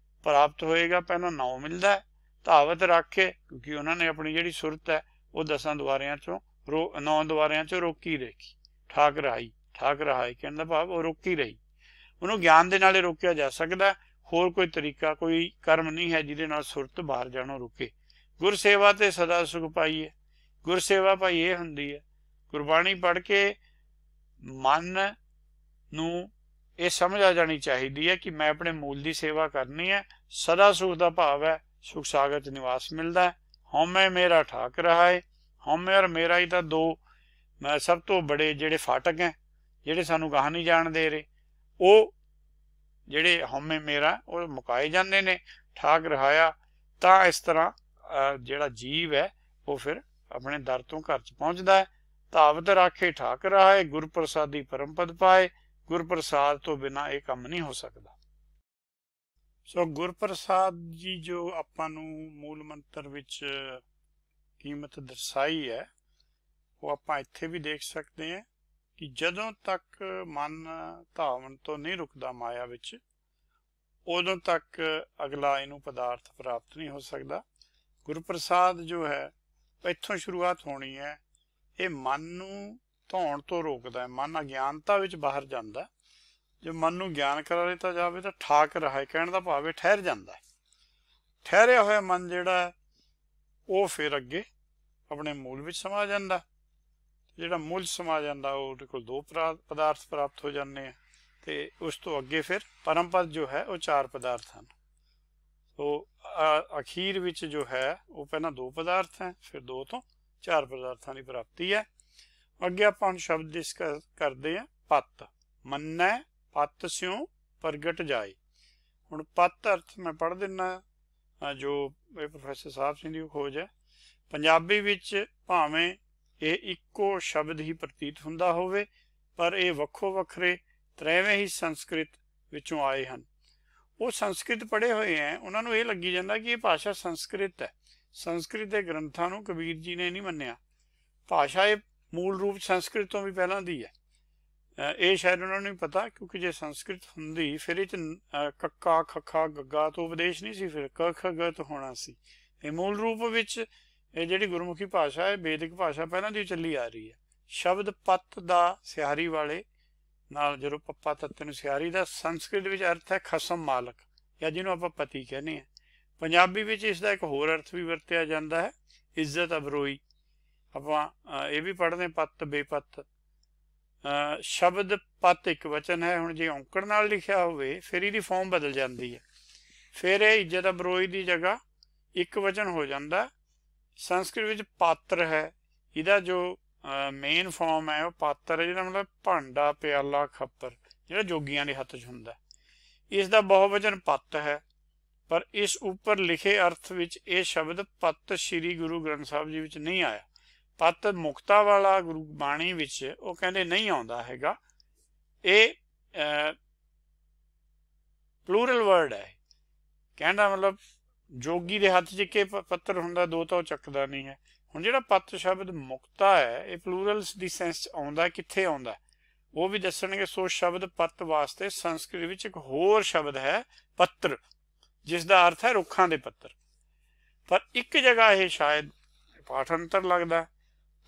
ਪ੍ਰਾਪਤ ਹੋਏਗਾ। ਪਹਿਲਾਂ ਨਾਮ ਮਿਲਦਾ, ਧਾਵਤ ਰਾਖੇ, ਕਿਉਂਕਿ ਉਹਨਾਂ ਨੇ ਆਪਣੀ ਜਿਹੜੀ ਸੁਰਤ ਹੈ ਉਹ 10 ਦੁਆਰਿਆਂ 'ਚੋਂ 9 ਦੁਆਰਿਆਂ 'ਚੋਂ ਰੋਕੀ ਰੱਖੀ। ਠਾਕ ਰਹਾਈ, ਠਾਕ ਰਹਾਈ ਕਹਿਣ ਦਾ ਭਾਵ ਉਹ ਰੋਕੀ ਰਹੀ, ਉਹਨੂੰ ਗਿਆਨ ਦੇ ਨਾਲ ਹੀ ਰੋਕਿਆ ਜਾ ਸਕਦਾ, ਹੋਰ ਕੋਈ ਤਰੀਕਾ ਕੋਈ ਕਰਮ ਨਹੀਂ ਹੈ ਜਿਹਦੇ ਨਾਲ ਸੁਰਤ ਬਾਹਰ ਜਾਣੋਂ ਰੁਕੇ। ਗੁਰਸੇਵਾ ਤੇ ਸਦਾ ਸੁਖ ਪਾਈਏ, ਗੁਰਸੇਵਾ ਭਾਈ ਇਹ ਹੁੰਦੀ ਹੈ, ਗੁਰਬਾਣੀ ਪੜ੍ਹ ਕੇ ਮਨ ਨੂੰ ਇਹ ਸਮਝ ਆ ਜਾਣੀ ਚਾਹੀਦੀ ਹੈ ਕਿ ਮੈਂ ਆਪਣੇ ਮੂਲ ਦੀ ਸੇਵਾ ਕਰਨੀ ਹੈ। ਸਦਾ ਸੁਖ ਦਾ ਭਾਵ ਹੈ ਸੁਖ ਸਾਗਰ 'ਚ ਨਿਵਾਸ ਮਿਲਦਾ। ਹਉਮੈ ਮੇਰਾ ਠਾਕ ਰਹਾਏ, ਹਉਮੈ ਔਰ ਮੇਰਾ ਹੀ ਤਾਂ 2 ਸਭ ਤੋਂ ਬੜੇ ਜਿਹੜੇ ਫਾਟਕ ਹੈ, ਜਿਹੜੇ ਸਾਨੂੰ ਗਾਹ ਨਹੀਂ ਜਾਣ ਦੇ ਰਹੇ, ਉਹ ਜਿਹੜੇ ਹਉਮੈ ਮੇਰਾ ਉਹ ਮੁਕਾਏ ਜਾਂਦੇ ਨੇ। ਠਾਕ ਰਹਾਇਆ, ਤਾਂ ਇਸ ਤਰ੍ਹਾਂ ਜਿਹੜਾ ਜੀਵ ਹੈ ਉਹ ਫਿਰ ਆਪਣੇ ਦਰ ਤੋਂ ਘਰ 'ਚ ਪਹੁੰਚਦਾ ਹੈ। ਧਾਵਤ ਰਾਖੇ ਠਾਕ ਰਹਾਏ, ਗੁਰ ਪ੍ਰਸਾਦੀ ਪਰਮ ਪਦ ਪਾਏ, ਗੁਰ ਪ੍ਰਸਾਦ ਤੋਂ ਬਿਨਾਂ ਇਹ ਕੰਮ ਨਹੀਂ ਹੋ ਸਕਦਾ। ਸੋ ਗੁਰਪ੍ਰਸਾਦ ਜੀ ਜੋ ਆਪਾਂ ਨੂੰ ਮੂਲ ਮੰਤਰ ਵਿੱਚ ਕੀਮਤ ਦਰਸਾਈ ਹੈ ਉਹ ਆਪਾਂ ਇੱਥੇ ਵੀ ਦੇਖ ਸਕਦੇ ਹਾਂ ਕਿ ਜਦੋਂ ਤੱਕ ਮਨ ਧਾਵਨ ਤੋਂ ਨਹੀਂ ਰੁਕਦਾ ਮਾਇਆ ਵਿੱਚ ਉਦੋਂ ਤੱਕ ਅਗਲਾ ਇਹਨੂੰ ਪਦਾਰਥ ਪ੍ਰਾਪਤ ਨਹੀਂ ਹੋ ਸਕਦਾ। ਗੁਰਪ੍ਰਸਾਦ ਜੋ ਹੈ ਇੱਥੋਂ ਸ਼ੁਰੂਆਤ ਹੋਣੀ ਹੈ। ਇਹ ਮਨ ਨੂੰ ਧੌਣ ਤੋਂ ਰੋਕਦਾ ਹੈ, ਮਨ ਅਗਿਆਨਤਾ ਵਿੱਚ ਬਾਹਰ ਜਾਂਦਾ। ਜੇ ਮਨ ਨੂੰ ਗਿਆਨ ਕਰਾ ਲਿੱਤਾ ਜਾਵੇ ਤਾਂ ਠਾਕ ਰਹਾ, ਕਹਿਣ ਦਾ ਭਾਵ ਹੈ ਠਹਿਰ ਜਾਂਦਾ ਹੈ। ਠਹਿਰਿਆ ਹੋਇਆ ਮਨ ਜਿਹੜਾ ਉਹ ਫਿਰ ਅੱਗੇ ਆਪਣੇ ਮੂਲ ਵਿੱਚ ਸਮਾ ਜਾਂਦਾ। ਜਿਹੜਾ ਮੂਲ ਸਮਾ ਜਾਂਦਾ ਉਹਦੇ ਕੋਲ ਦੋ ਪਦਾਰਥ ਪ੍ਰਾਪਤ ਹੋ ਜਾਂਦੇ ਆ ਤੇ ਉਸ ਤੋਂ ਅੱਗੇ ਫਿਰ ਪਰਮ ਪਦ ਜੋ ਹੈ ਉਹ 4 ਪਦਾਰਥ ਹਨ। ਸੋ ਅਖੀਰ ਵਿੱਚ ਜੋ ਹੈ ਉਹ ਪਹਿਲਾਂ 2 ਪਦਾਰਥ ਹੈ, ਫਿਰ 2 ਤੋਂ 4 ਪਦਾਰਥਾਂ ਦੀ ਪ੍ਰਾਪਤੀ ਹੈ। ਅੱਗੇ ਆਪਾਂ ਹੁਣ ਸ਼ਬਦ ਡਿਸਕਸ ਕਰਦੇ ਹਾਂ। ਪਤ ਮੰਨੈ ਪਤ ਸਿਉ ਪ੍ਰਗਟ ਜਾਏ। ਹੁਣ ਪਤ ਅਰਥ ਮੈਂ ਪੜ੍ਹ ਦਿੰਦਾ ਜੋ ਇਹ ਪ੍ਰੋਫੈਸਰ ਸਾਹਿਬ ਸਿੰਘ ਦੀ ਖੋਜ ਹੈ। ਪੰਜਾਬੀ ਵਿੱਚ ਭਾਵੇਂ ਇਹ ਇੱਕੋ ਸ਼ਬਦ ਹੀ ਪ੍ਰਤੀਤ ਹੁੰਦਾ ਹੋਵੇ ਪਰ ਇਹ ਵੱਖੋ ਵੱਖਰੇ ਤਰੇਵੇਂ ਹੀ ਸੰਸਕ੍ਰਿਤ ਵਿੱਚੋਂ ਆਏ ਹਨ। ਉਹ ਸੰਸਕ੍ਰਿਤ ਪੜ੍ਹੇ ਹੋਏ ਹੈ, ਉਹਨਾਂ ਨੂੰ ਇਹ ਲੱਗੀ ਜਾਂਦਾ ਕਿ ਇਹ ਭਾਸ਼ਾ ਸੰਸਕ੍ਰਿਤ ਹੈ। ਸੰਸਕ੍ਰਿਤ ਦੇ ਗ੍ਰੰਥਾਂ ਨੂੰ ਕਬੀਰ ਜੀ ਨੇ ਨਹੀਂ ਮੰਨਿਆ। ਭਾਸ਼ਾ ਇਹ ਮੂਲ ਰੂਪ ਸੰਸਕ੍ਰਿਤ ਤੋਂ ਵੀ ਪਹਿਲਾਂ ਦੀ ਹੈ। ਇਹ ਸ਼ਾਇਦ ਉਹਨਾਂ ਨੂੰ ਪਤਾ, ਕਿਉਂਕਿ ਜੇ ਸੰਸਕ੍ਰਿਤ ਹੁੰਦੀ ਫਿਰ ਇਹ 'ਚ ਕੱਕਾ ਖੱਖਾ ਗੱਗਾ ਤੋਂ ਉਪਦੇਸ਼ ਨਹੀਂ ਸੀ, ਫਿਰ ਕ ਖ ਗ ਤੋਂ ਹੋਣਾ ਸੀ। ਇਹ ਮੂਲ ਰੂਪ ਵਿੱਚ ਇਹ ਜਿਹੜੀ ਗੁਰਮੁਖੀ ਭਾਸ਼ਾ ਹੈ, ਵੈਦਿਕ ਭਾਸ਼ਾ ਪਹਿਲਾਂ ਦੀ ਚੱਲੀ ਆ ਰਹੀ ਹੈ। ਸ਼ਬਦ ਪਤ ਦਾ ਸਿਹਾਰੀ ਵਾਲੇ ਨਾਲ ਜਦੋਂ ਪੱਪਾ ਤੱਤੇ ਨੂੰ ਸਿਹਾਰੀ ਦਾ ਸੰਸਕ੍ਰਿਤ ਵਿੱਚ ਅਰਥ ਹੈ ਖਸਮ ਮਾਲਕ, ਜਾਂ ਜਿਹਨੂੰ ਆਪਾਂ ਪਤੀ ਕਹਿੰਦੇ ਹਾਂ। ਪੰਜਾਬੀ ਵਿੱਚ ਇਸ ਦਾ ਇੱਕ ਹੋਰ ਅਰਥ ਵੀ ਵਰਤਿਆ ਜਾਂਦਾ ਹੈ, ਇੱਜ਼ਤ ਅਬਰੋਈ। ਆਪਾਂ ਇਹ ਵੀ ਪੜ੍ਹਦੇ ਪੱਤ ਬੇਪੱਤ। ਸ਼ਬਦ ਪੱਤ ਇੱਕ ਵਚਨ ਹੈ। ਹੁਣ ਜੇ ਔਂਕੜ ਨਾਲ ਲਿਖਿਆ ਹੋਵੇ ਫਿਰ ਇਹਦੀ ਫਾਰਮ ਬਦਲ ਜਾਂਦੀ ਹੈ, ਫਿਰ ਇਹ ਇੱਜ਼ਤ ਅਬਰੋਈ ਦੀ ਜਗ੍ਹਾ ਇੱਕ ਵਚਨ ਹੋ ਜਾਂਦਾ। ਸੰਸਕ੍ਰਿਤ ਵਿੱਚ ਪਾਤਰ ਹੈ, ਇਹਦਾ ਜੋ ਮੇਨ ਫਾਰਮ ਹੈ ਉਹ ਪਾਤਰ ਹੈ, ਜਿਹਦਾ ਮਤਲਬ ਭਾਂਡਾ ਪਿਆਲਾ ਖੱਪਰ, ਜਿਹੜਾ ਜੋਗੀਆਂ ਦੇ ਹੱਥ 'ਚ ਹੁੰਦਾ। ਇਸ ਦਾ ਬਹੁਵਚਨ ਪੱਤ ਹੈ, ਪਰ ਇਸ ਉੱਪਰ ਲਿਖੇ ਅਰਥ ਵਿੱਚ ਇਹ ਸ਼ਬਦ ਪੱਤ ਸ਼੍ਰੀ ਗੁਰੂ ਗ੍ਰੰਥ ਸਾਹਿਬ ਜੀ ਵਿੱਚ ਨਹੀਂ ਆਇਆ। ਪੱਤ ਮੁਕਤਾ ਵਾਲਾ ਗੁਰੂ ਬਾਣੀ ਵਿੱਚ ਉਹ ਕਹਿੰਦੇ ਨਹੀਂ ਆਉਂਦਾ ਹੈਗਾ। ਇਹ ਪਲੂਰਲ ਵਰਡ ਹੈ। ਕਹਿਣ ਦਾ ਮਤਲਬ ਜੋਗੀ ਦੇ ਹੱਥ 'ਚ ਇੱਕੇ ਪੱਤਰ ਹੁੰਦਾ, 2 ਤਾਂ ਉਹ ਚੱਕਦਾ ਨਹੀਂ ਹੈ। ਹੁਣ ਜਿਹੜਾ ਪੱਤ ਸ਼ਬਦ ਮੁਕਤਾ ਹੈ ਇਹ ਪਲੂਰਲਸ ਦੀ ਸੈਂਸ 'ਚ ਆਉਂਦਾ, ਕਿੱਥੇ ਆਉਂਦਾ ਉਹ ਵੀ ਦੱਸਣਗੇ। ਸੋ ਸ਼ਬਦ ਪੱਤ ਵਾਸਤੇ ਸੰਸਕ੍ਰਿਤ ਵਿੱਚ ਇੱਕ ਹੋਰ ਸ਼ਬਦ ਹੈ ਪੱਤਰ, ਜਿਸ ਦਾ ਅਰਥ ਹੈ ਰੁੱਖਾਂ ਦੇ ਪੱਤਰ। ਪਰ ਇੱਕ ਜਗ੍ਹਾ ਇਹ ਸ਼ਾਇਦ ਪਾਠਾਂਤਰ ਲੱਗਦਾ,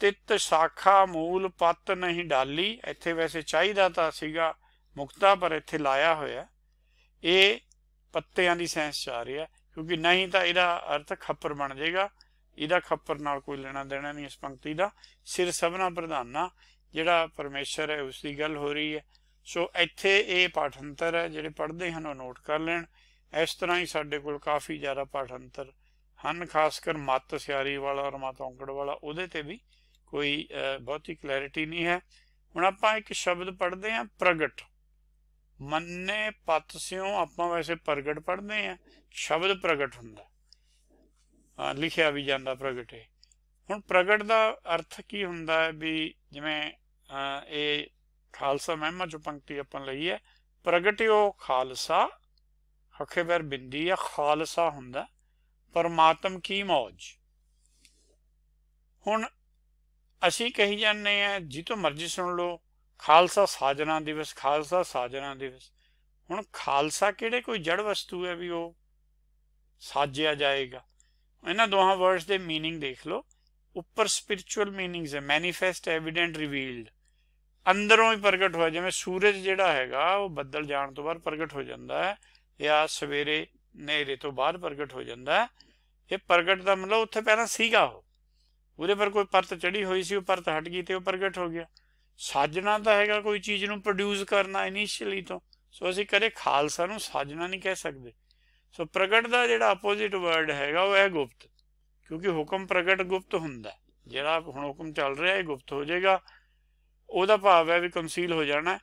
ਤਿਤ ਸ਼ਾਖਾ ਮੂਲ ਪੱਤ ਨਹੀਂ ਡਾਲੀ। ਇੱਥੇ ਵੈਸੇ ਚਾਹੀਦਾ ਤਾਂ ਸੀਗਾ ਮੁਕਤਾ, ਪਰ ਇੱਥੇ ਲਾਇਆ ਹੋਇਆ। ਇਹ ਪੱਤਿਆਂ ਦੀ ਸੈਂਸ 'ਚ ਆ ਰਿਹਾ, ਕਿਉਂਕਿ ਨਹੀਂ ਤਾਂ ਇਹਦਾ ਅਰਥ ਖੱਪਰ ਬਣ ਜਾਏਗਾ। ਇਹਦਾ ਖੱਪਰ ਨਾਲ ਕੋਈ ਲੈਣਾ ਦੇਣਾ ਨਹੀਂ ਇਸ ਪੰਕਤੀ ਦਾ। ਸਿਰ ਸਭਨਾ ਪ੍ਰਧਾਨਾ ਜਿਹੜਾ ਪਰਮੇਸ਼ਰ ਹੈ ਉਸ ਦੀ ਗੱਲ ਹੋ ਰਹੀ ਹੈ। ਸੋ ਇੱਥੇ ਇਹ ਪਾਠਾਂਤਰ ਹੈ, ਜਿਹੜੇ ਪੜ੍ਹਦੇ ਹਨ ਉਹ ਨੋਟ ਕਰ ਲੈਣ। ਇਸ ਤਰ੍ਹਾਂ ਹੀ ਸਾਡੇ ਕੋਲ ਕਾਫੀ ਜ਼ਿਆਦਾ ਪਾਠਾਂਤਰ ਹਨ, ਖਾਸ ਕਰ ਮੱਤ ਸਿਆਰੀ ਵਾਲਾ ਔਰ ਮੱਤ ਔਂਕੜ ਵਾਲਾ, ਉਹਦੇ ਤੇ ਵੀ ਕੋਈ ਬਹੁਤੀ ਕਲੈਰਿਟੀ ਨਹੀਂ ਹੈ। ਹੁਣ ਆਪਾਂ ਇੱਕ ਸ਼ਬਦ ਪੜ੍ਹਦੇ ਹਾਂ ਪ੍ਰਗਟ। ਮੰਨੇ ਪਤ ਸਿਉ ਆਪਾਂ ਵੈਸੇ ਪ੍ਰਗਟ ਪੜ੍ਹਦੇ ਹਾਂ, ਸ਼ਬਦ ਪ੍ਰਗਟ ਹੁੰਦਾ, ਲਿਖਿਆ ਵੀ ਜਾਂਦਾ ਪ੍ਰਗਟੇ। ਹੁਣ ਪ੍ਰਗਟ ਦਾ ਅਰਥ ਕੀ ਹੁੰਦਾ ਹੈ ਵੀ ਜਿਵੇਂ ਇਹ ਖਾਲਸਾ ਮਹਿਮਾ ਚੋਂ ਪੰਕਤੀ ਆਪਾਂ ਲਈ ਹੈ, ਪ੍ਰਗਟਿਓ ਖਾਲਸਾ, ਹੱਖੇ ਪੈਰ ਬਿੰਦੀ ਆ, ਖਾਲਸਾ ਹੁੰਦਾ ਪਰਮਾਤਮ ਕੀ ਮੌਜ। ਹੁਣ ਅਸੀਂ ਕਹੀ ਜਾਂਦੇ ਹਾਂ, ਜਿੱਥੋਂ ਮਰਜ਼ੀ ਸੁਣ ਲਓ, ਖਾਲਸਾ ਸਾਜਨਾ ਦਿਵਸ, ਖਾਲਸਾ ਸਾਜਨਾ ਦਿਵਸ। ਹੁਣ ਖਾਲਸਾ ਕਿਹੜੇ ਕੋਈ ਜੜ ਵਸਤੂ ਹੈ ਵੀ ਉਹ ਸਾਜਿਆ ਜਾਏਗਾ? ਇਹਨਾਂ ਦੋਹਾਂ ਵਰਡਸ ਦੇ ਮੀਨਿੰਗ ਦੇਖ ਲਓ। ਉੱਪਰ ਸਪਿਰਿਚੁਅਲ ਮੀਨਿੰਗਸ ਹੈ, ਮੈਨੀਫੈਸਟ, ਐਵੀਡੈਂਟ, ਰਿਵੀਲਡ, ਅੰਦਰੋਂ ਹੀ ਪ੍ਰਗਟ ਹੋਇਆ। ਜਿਵੇਂ ਸੂਰਜ ਜਿਹੜਾ ਹੈਗਾ ਉਹ ਬੱਦਲ ਜਾਣ ਤੋਂ ਬਾਅਦ ਪ੍ਰਗਟ ਹੋ ਜਾਂਦਾ ਹੈ, ਜਾਂ ਸਵੇਰੇ ਹਨੇਰੇ ਤੋਂ ਬਾਅਦ ਪ੍ਰਗਟ ਹੋ ਜਾਂਦਾ ਹੈ। ਇਹ ਪ੍ਰਗਟ ਦਾ ਮਤਲਬ ਉੱਥੇ ਪਹਿਲਾਂ ਸੀਗਾ, ਉਹਦੇ ਪਰ ਕੋਈ ਪਰਤ ਚੜੀ ਹੋਈ ਸੀ, ਉਹ ਪਰਤ ਹਟ ਗਈ ਤੇ ਉਹ ਪ੍ਰਗਟ ਹੋ ਗਿਆ। ਸਾਜਣਾ ਤਾਂ ਹੈਗਾ ਕੋਈ ਚੀਜ਼ ਨੂੰ ਪ੍ਰੋਡਿਊਸ ਕਰਨਾ ਇਨੀਸ਼ੀਅਲੀ ਤੋਂ। ਸੋ ਅਸੀਂ ਕਦੇ ਖਾਲਸਾ ਨੂੰ ਸਾਜਣਾ ਨਹੀਂ ਕਹਿ ਸਕਦੇ। ਸੋ ਪ੍ਰਗਟ ਦਾ ਜਿਹੜਾ ਆਪੋਜ਼ਿਟ ਵਰਡ ਹੈਗਾ ਉਹ ਹੈ ਗੁਪਤ, ਕਿਉਂਕਿ ਹੁਕਮ ਪ੍ਰਗਟ ਗੁਪਤ ਹੁੰਦਾ। ਜਿਹੜਾ ਹੁਣ ਹੁਕਮ ਚੱਲ ਰਿਹਾ ਇਹ ਗੁਪਤ ਹੋ ਜਾਏਗਾ। ਉਹਦਾ ਭਾਵ ਹੈ ਵੀ ਕੰਸੀਲ ਹੋ ਜਾਣਾ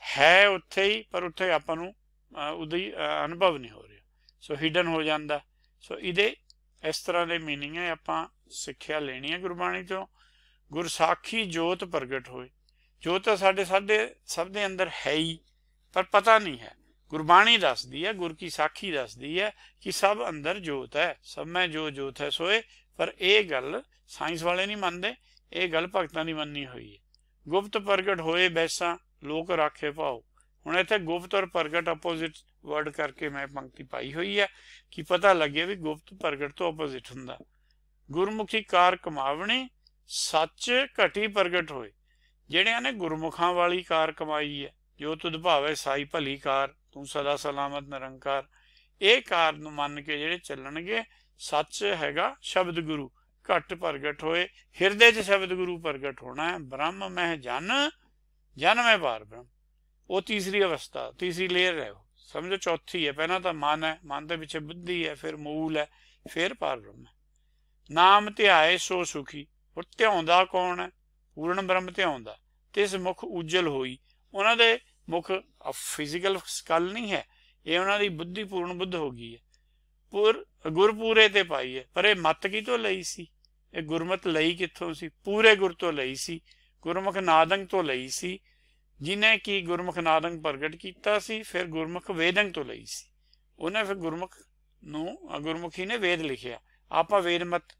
ਹੈ ਉੱਥੇ ਹੀ, ਪਰ ਉੱਥੇ ਆਪਾਂ ਨੂੰ ਉਹਦੀ ਅਨੁਭਵ ਨਹੀਂ ਹੋ ਰਿਹਾ। ਸੋ ਹਿਡਨ ਹੋ ਜਾਂਦਾ। ਸੋ ਇਹਦੇ ਇਸ ਤਰ੍ਹਾਂ ਦੇ ਮੀਨਿੰਗ ਹੈ। ਆਪਾਂ ਸਿੱਖਿਆ ਲੈਣੀ ਹੈ ਗੁਰਬਾਣੀ ਤੋਂ। ਗੁਰਸਾਖੀ ਜੋਤ ਪ੍ਰਗਟ ਹੋਏ। ਜੋਤ ਤਾਂ ਸਾਡੇ ਸਭ ਦੇ ਅੰਦਰ ਹੈ ਹੀ, ਪਰ ਪਤਾ ਨਹੀਂ ਹੈ। गुरबाणी दसदी है, गुर की साखी दसदी है कि सब अंदर जोत है, सब में जो जोत है सोए। पर यह गल साइंस वाले नहीं मानते, ये गल भगतां दी मन्नी हुई है। गुप्त प्रगट होए बैसा लोक राखे भाओ। हुण इत्थे गुप्त और प्रगट अपोजिट वर्ड करके मैं पंक्ति पाई हुई है कि पता लगे भी गुप्त प्रगट तो अपोजिट हुंदा। गुरमुखी कार कमावणी सच घटी प्रगट होए। जिहड़ियां ने गुरमुखां वाली कार कमाई है, जो तुध भावे साई भली कार तू सदा सलामत निरंकार, ये कार नूं मन के जिहड़े चलणगे, सच हैगा शब्द गुरु घट प्रगट होए। हिरदे च शब्द गुरु प्रगट होना है। ब्रह्म मह जन जन में पार ब्रह्म, वो तीसरी अवस्था, तीसरी लेयर है, वो समझो चौथी है। पहला तो मन है, मन के पिछे बुद्धि है, फिर मूल है, फिर पार ब्रह्म है। नाम ध्याए सो सुखी। और ध्याउंदा कौन है? पूर्ण ब्रह्म ध्याउंदा। तिस मुख उज्जल होई। उन्हां दे मुख फिजिकल स्कल नहीं है, ये उन्हां दी बुद्धि पूर्ण बुद्ध हो गई है। गुरपूरे ते पाई है। पर यह मत की तो लई सी, ये गुरमत लई कित्थों सी? पूरे गुर तो लई सी, गुरमुख नादंग तो लई सी, जिन्हें कि गुरमुख नादंग प्रगट किया सी, फिर गुरमुख वेदंग तो लई सी। उन्हें फिर गुरमुख नूं, गुरमुखी ने वेद लिखिया। आप वेद मत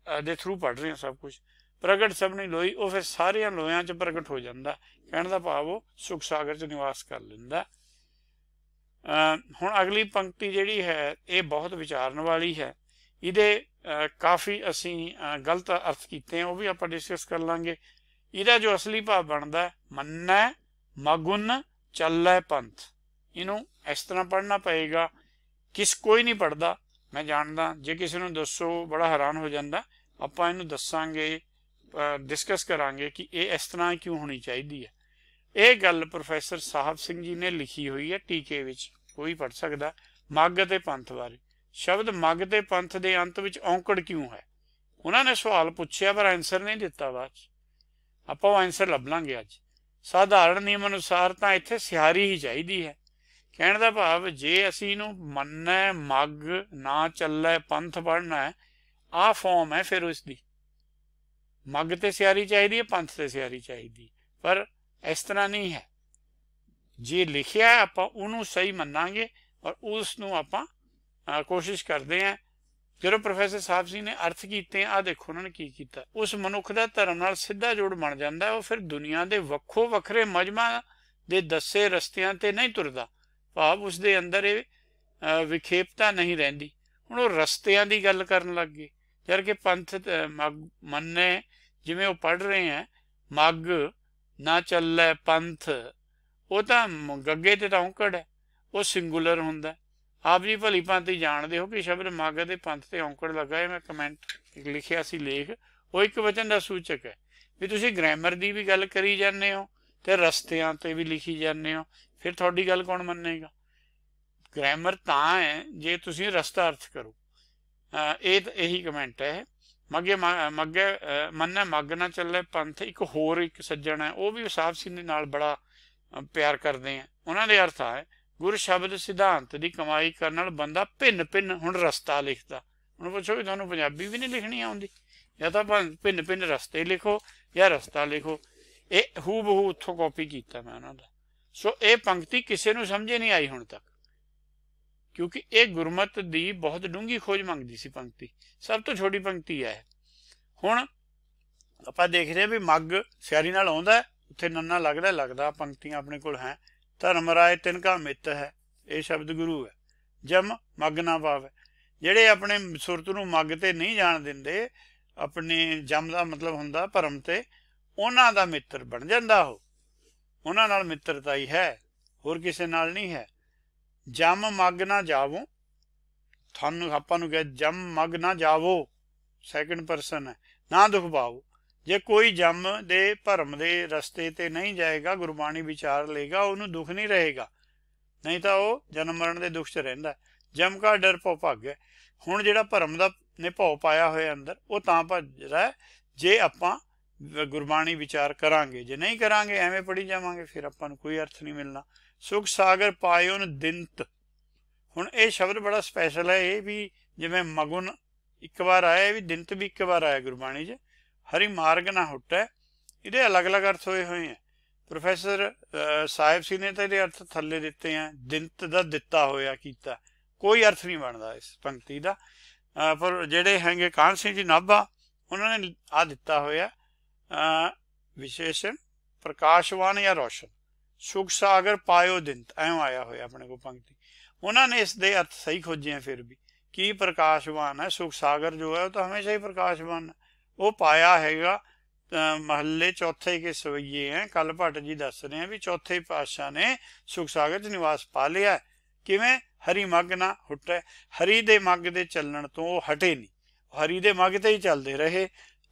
दे थ्रू पढ़ रहे हैं सब कुछ। प्रगट सबनी लोई, वो फिर सारिया लोयां च प्रगट हो जाता। कहने का भाव वो सुख सागर च निवास कर लेंदा। हुण अगली पंक्ति जिहड़ी है ये बहुत विचारन वाली है। इहदे काफ़ी असीं गलत अर्थ कीते हैं, वो भी आपां डिस्कस कर लांगे। इहदा जो असली भाव बनता है, मन्नै मगुन चलै पंथ। इनू इस तरह पढ़ना पएगा। कोई नहीं पढ़ता, मैं जानदा। जे किसी नूं दसो बड़ा हैरान हो जाता। आपां इनू दसांगे, डिस्कस करांगे कि ये इस तरह क्यों होनी चाहिए है। ये गल प्रोफैसर साहब सिंह जी ने लिखी हुई है टीके विच, कोई पढ़ सकता। मग ते पंथ बारे शब्द मग ते पंथ के अंत विच औंकड़ क्यों है? उन्होंने सवाल पूछया पर आंसर नहीं दिता। बाद आपां वो आंसर लभ लांगे अज। साधारण नियम अनुसार तो इत्थे सिहारी ही चाहिए है। कहने का भाव जे असीं इनू मन्नै मग ना चलै पंथ पढ़ना है, आ फॉर्म है फिर उसकी। मग ते सियारी चाहिए, पंथ ते सियारी चाहिए, पर इस तरह नहीं है। जे लिखिया है आपां उहनूं सही मन्नांगे और उसनूं आपां कोशिश करते हैं। जो प्रोफैसर साहब जी ने अर्थ किए, आ देखो उन्होंने की किया। उस मनुख का धर्म नाल सीधा जोड़ बन जाता है। वो फिर दुनिया के वक्खो वखरे मजमा के दसे रस्तियां ते नहीं तुरदा। भाव उसके अंदर ये विखेपता नहीं रहिंदी। हुण वो रस्तियां की गल करन लग गए, जबकि पंथ मग मन्ने जिवें वो पढ़ रहे हैं, मग ना चलै पंथ, वो तो गगे ते औंकड़ है, वो सिंगुलर हुंदा। आप जी भली भांति जानते हो कि शब्द मग ते पंथ ते औंकड़ लगा है। मैं कमेंट लिखिया सी लेख, वो एक वचन का सूचक है। भी तुसीं ग्रैमर की भी गल करी जाने हो ते रस्तियां ते भी लिखी जाने हो, फिर थोड़ी गल कौन मन्नेगा? ग्रैमर तां है जे तुसीं रस्ता अर्थ करो। यही कमेंट है। मगे मगे मन्ने मग ना चले पंथ। एक होर एक सज्जन है, वो भी साहब सिंह नाल बड़ा प्यार करते हैं। उन्होंने अर्थ है गुर शब्द सिद्धांत की कमाई करने वाला बंदा भिन्न भिन्न हुण रस्ता लिखता। हुण पुछो भी तुहानूं पंजाबी भी नहीं लिखनी आउंदी, या तो भिन्न भिन्न रस्ते लिखो या रस्ता लिखो। ये हू बहू उत्थों कॉपी किया मैं उन्होंने। सो ये पंक्ति किसी नूं समझे नहीं आई हुण तक, क्योंकि ये गुरमत की बहुत डूंगी खोज मंगती सी पंक्ति। सब तो छोटी पंक्ति है। हुण आपां देखदे हां भी मग सियारी नाल आउंदा, उत्थे नन्ना लगदा पंक्तियां अपने कोल है। धर्मराय तिनका मित है, ये शब्द गुरु है। जम मग ना पावे। ਜਿਹੜੇ अपने सुरत नूं मग ते नहीं जान दिंदे, अपने जम का मतलब हुंदा भरम ते, उन्हां दा मित्र बन जांदा। उन्हां नाल मित्रता ही है, होर किसे नाल नहीं है। जम मग ना जावो, थानू आपां नूं कहे जम मग ना जावो, सैकंड परसन है, ना दुख पाओ। जे कोई जम दे भरम दे रस्ते ते नहीं जाएगा, गुरबाणी विचार लेगा, उन्होंने दुख नहीं रहेगा। नहीं तो वह जन्म मरण के दुख च रहिंदा। जम का डर भौ भग है। हुण जिहड़ा भरम दा ने भौ पाया होया अंदर, वो तां भजदा है जे आपां गुरबाणी विचार करांगे। जे नहीं करांगे, एवें पढ़ी जावांगे, फिर आपां नूं कोई अर्थ नहीं मिलना। सुख सागर पायोन दिंत। हुण ये शब्द बड़ा स्पैशल है। ये भी जिवें मगुन एक बार आया, भी दिंत भी एक बार आया गुरबाणी च। हरि मार्ग ना हुट्टै, इहदे अलग अलग अर्थ होए हुए हैं। प्रोफैसर साहिब सी ने तो ये अर्थ थल्ले दिते हैं, दिंत दा दिता होया कीता, कोई अर्थ नहीं बनता इस पंक्ति का। पर जेडे हैंगे कान सिंह जी नाभा उन्होंने आ दिता होया विशेषण प्रकाशवान या रोशन, सुख सागर पायो दिंत, एवं आया होया अपने को पंक्ति। उन्होंने इस दे अर्थ सही खोजे हैं फिर भी कि प्रकाशवान है, सुख सागर जो है वो तो हमेशा ही प्रकाशवान है। वो पाया हैगा महल्ले चौथे के सवैये हैं, कल भट्ट जी दस रहे हैं भी चौथे पातशाह ने सुख सागर च निवास पा लिया। किवें? हरी मग ना हुटे, हरी दे मग दे चलण तो हटे नहीं, हरी दे मग ते ही चलते रहे।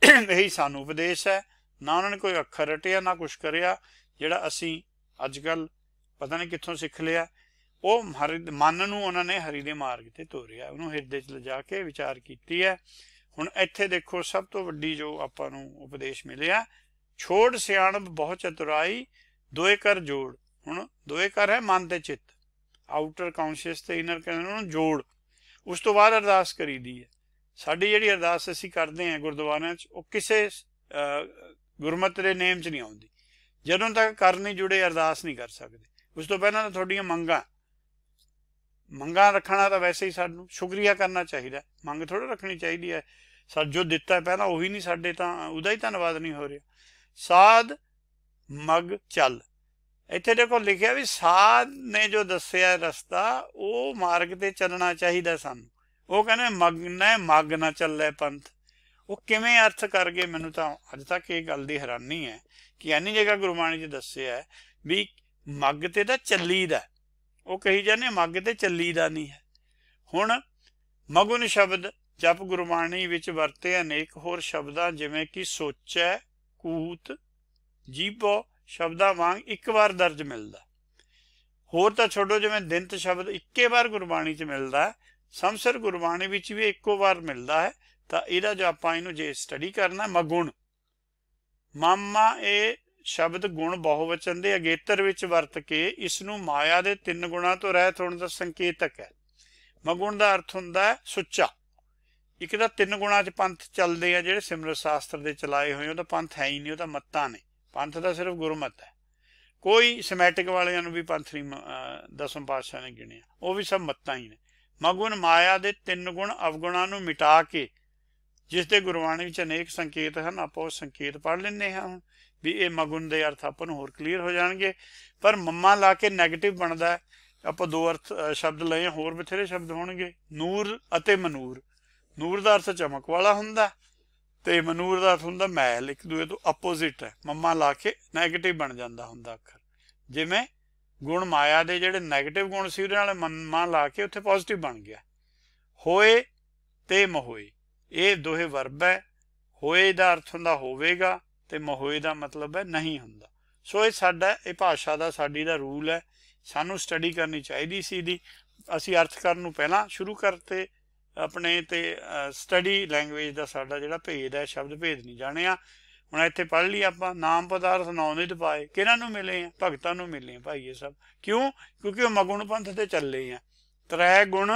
यही सानू उपदेश है, ना उन्होंने कोई अखर रटिया ना कुछ करिया जिहड़ा असी अजकल पता नहीं कित्थों सिख लिया। वो हरि मन नूं उन्होंने हरी दे मार्ग ते तोरिया, उन्होंने हिरदे च लिजा के विचार कीती है। हुण इत्थे देखो सब तो वड्डी जो आपां नूं उपदेश मिलिया, छोड़ सियाणप बहुत चतुराई दोए कर जोड़। हुण दोए कर है मन ते चित्त, आउटर कॉन्शियस ते इनर कहने जोड़। उस तो बाद अरदास करी दी है। साडी जिहड़ी अरदास असीं करदे हैं गुरद्वारियां च, वो किसे गुरमत दे नेम च नहीं आउंदी। जदों तक कर नहीं जुड़े अरदास नहीं कर सकते। उस तो पहलां तां तुहाडीआं मंगां रखना तो वैसे ही सानू शुक्रिया करना चाहिए, मंग थोड़ा रखनी चाहिए है। जो दिता है पहला उही नहीं साडे तां उहदा ही धन्नवाद नहीं हो रहा। साध मग चल, इत्थे देखो लिखिया भी साध ने जो दस्सिया रस्ता वो मार्ग ते चलना चाहिए सानू। वो कहने मग ना चले पंथ। वो किवें अर्थ करके मैनू तां अज तक ये गल दी हैरानी है कि इन्नी जगह गुरबाणी च दस्सिया है भी मग ते तां चली दा, वो कही जाने मग ते चली दा नहीं है। हुण मगुन शब्द जप गुरबाणी विच वरते अनेक होर शब्दां जिवें कि सोचै, कूत, जीभो शब्दां वांग एक बार दर्ज मिलदा। होर तां छोड़ो जिवें दिंत शब्द इक्के बार गुरबाणी च मिलदा है, समसर गुरबाणी विच भी इक्को बार मिलदा है। तां इहदा जो आपां इहनूं जे स्टडी करना मगुण मामा ए शब्द गुण बहुवचन दे अगेतर विच वरत के इसनूं माया दे तिन गुणां तो रहत होण दा संकेतक है। मगुण दा अर्थ हुंदा है सुच्चा। एक तां तिन गुणां च पंथ चलदे आ जिहड़े सिमरत शास्त्र दे चलाए होए, ओह तां पंथ है ही नहीं, ओह तां मत्तां ने। पंथ तां सिर्फ गुरमत है। कोई समैटिक वालियां नूं भी पंथ नहीं दसम पातशाह ने गिणिया, वो भी सब मत्तां ही ने। मगुण माया दे तिन गुण अवगुणां नूं मिटा के, जिस दे गुरबाणी विच अनेक संकेत हैं, आपां उह संकेत पढ़ लैंदे हां हुण भी ये मगुण दे अर्थ आपां नूं होर क्लीयर हो जाणगे। पर मम्मा ला के नैगेटिव बनदा है। आपां दो अर्थ शब्द लए, होर बथेरे शब्द होणगे। नूर अते मनूर, नूर दा अर्थ चमक वाला हुंदा ते मनूर दा अर्थ हुंदा मैल, एक दूए तो अपोजिट है। मम्मा ला के नैगेटिव बन जांदा हुंदा अखर। जिवें गुण माया दे जिहड़े नैगेटिव गुण सी उहदे नाल मम्मा ला के उत्थे पॉजिटिव बन गया। होए ते महोए, ये दोहे वर्ब है। होए दा अर्थ हुंदा होवेगा ते महोए दा मतलब है नहीं हुंदा। सो ये साडा ये भाषा दा साडी दा रूल है, सानू स्टडी करनी चाहिदी सी दी। असी अर्थ करन नूं पहलां शुरू करते अपने ते स्टडी लैंगवेज दा साडा जिहड़ा भेद है, शब्द भेद नहीं जाणिया। हुण इत्थे पढ़ ली आपां नाम पदार्थ नौ निध पाए, किहनां नूं मिले हैं? भगतां नूं मिले हैं भाई ये सब। क्यों? क्योंकि वो मगुण पंथ ते चले हैं। त्रै गुण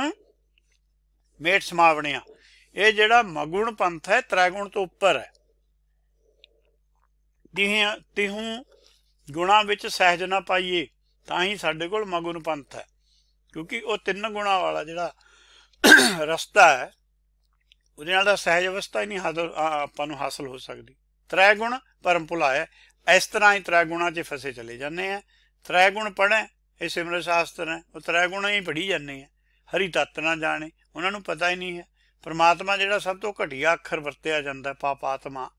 मेट समावणिया, ये जिहड़ा मगुण पंथ है त्रै गुण तो उपर है। तिहूं गुणा विच सहज ना पाइए, तां ही साडे कोल मगुण पंथ है। क्योंकि वो तिन गुणा वाला जिहड़ा रस्ता है उहदे नाल सहज अवस्था ही नहीं आपां नूं हासिल हो सकदी। त्रै गुण भरम भुलाए, इस तरह ही त्रै गुणा च फसे चले जाने हैं। त्रै गुण पढ़े, ये सिमरत शास्त्र है, वो त्रै गुण ही पढ़ी जाने हैं। हरि तत्त ना जाने, उन्होंने पता ही नहीं है। परमात्मा जिहड़ा सब तो घटिया अखर वरतिया जाता है पापात्मा,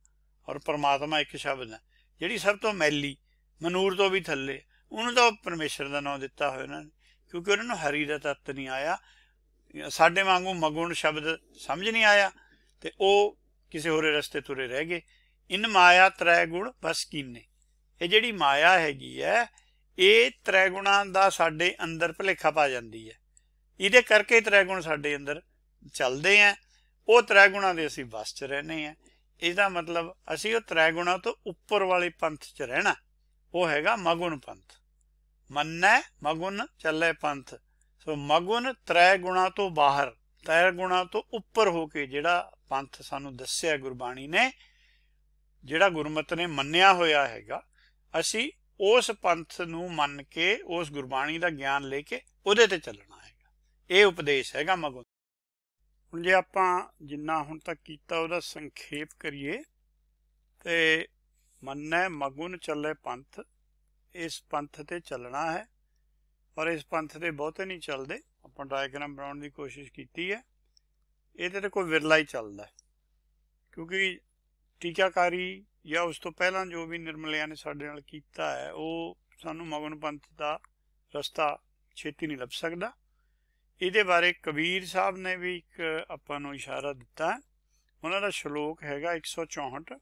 और परमात्मा एक शब्द है जिहड़ी सब तो मैली, मनूर तो भी थल्ले, उन्होंने तो परमेश्वर का नाम दिता हो इन्होंने, क्योंकि उन्होंने हरि का तत्त नहीं आया। साडे वांगू मगुण शब्द समझ नहीं आया तो वह किसी होरे रस्ते तुरे रह गए। इन माया त्रै गुण बस कीने, ये जिहड़ी माया हैगी है ये त्रै गुणां दा साडे अंदर भुलेखा पा जाती है। इहदे करके त्रै गुण साडे अंदर चलते हैं, वो त्रै गुणां दे असीं बस च रहने हैं। इसका मतलब असीं वो त्रै गुणां तो उपर वाले पंथ च रहना, वो हैगा मगुण पंथ। मन्नै मगुण चले पंथ। सो मगुण त्रै गुणां तो बाहर, त्रै गुणां तो उपर हो के जिहड़ा पंथ सानू दस्सिया गुरबाणी ने, जिहड़ा गुरमत ने मन्निया होया हैगा, असीं उस पंथ नूं मन के उस गुरबाणी का ज्ञान लेके उहदे ते चलना हैगा। ये उपदेश हैगा मगुण। हुण जे आपां जिन्ना हुण तक कीता उहदा संखेप करिए ते मन्नै मगुण चले पंथ, इस पंथ ते चलना है। और इस पंथ ते बहुते नहीं चलते, आपां डायग्राम बनाउण दी कोशिश कीती है। इहदे ते कोई विरला ही चलदा है, क्योंकि टीकाकारी या उस तो पहला जो भी निर्मलिया ने साडे नाल कीता है वो सानू मगन पंथ का रस्ता छेती नहीं लभ सकता। ये बारे कबीर साहब ने भी एक आपां नूं इशारा दिता है। उन्हां दा श्लोक हैगा 164।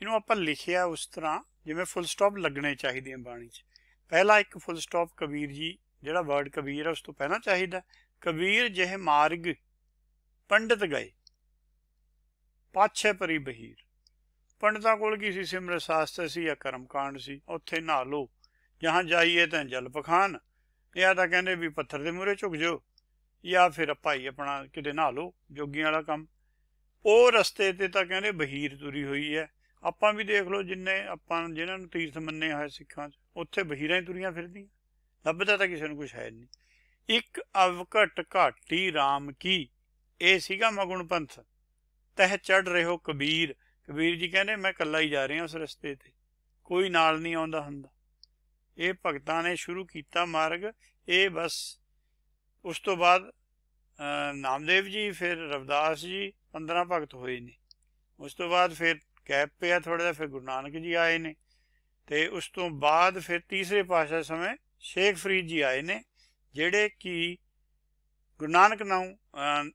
इनू आपां लिखिया उस तरह जिवें फुल स्टॉप लगने चाहिए बाणी च। पहला एक फुल स्टॉप कबीर जी जिहड़ा वर्ड कबीर है उस तो पहला चाहिए। कबीर जिह मार्ग पंडित गए पाछे परी बहीर। पंडितां कोल की सी, सिमरत शास्त्र सी या कर्म कांड सी, उत्थे नहा लो, जहाँ जाइए तो जल पखान, या तो कहते भी पत्थर के मूहरे झुक जाओ, या फिर भाई अपना किते नहा लो, जोगियां वाला काम। वो रस्ते ते तां कहते बहीर तुरी हुई है। आपां भी देख लो जिन्ने आपां जिन्हां नूं तीर्थ मन्ने होए सिखां च, उत्थे बहीरां ही तुरियां फिरदियां, लभदा तां किसे नूं कुछ है नहीं। एक अवघट घाटी राम की, ये सीगा मगुण पंथ। तह चढ़ रहे हो कबीर। कबीर जी कहने मैं कला ही जा रहा उस रस्ते ते, कोई नाल नहीं आउंदा हुंदा। ये भगतां ने शुरू किया मार्ग। ये बस उस तो बाद नामदेव जी फिर रविदास जी 15 भगत होए ने। उस तो बाद फिर गैप पिया थोड़ा जिहा, फिर गुरु नानक जी आए ने, ते उस तो बाद फिर तीसरे पातशाह समय शेख फरीद जी आए ने, जिहड़े कि गुरु नानक नाल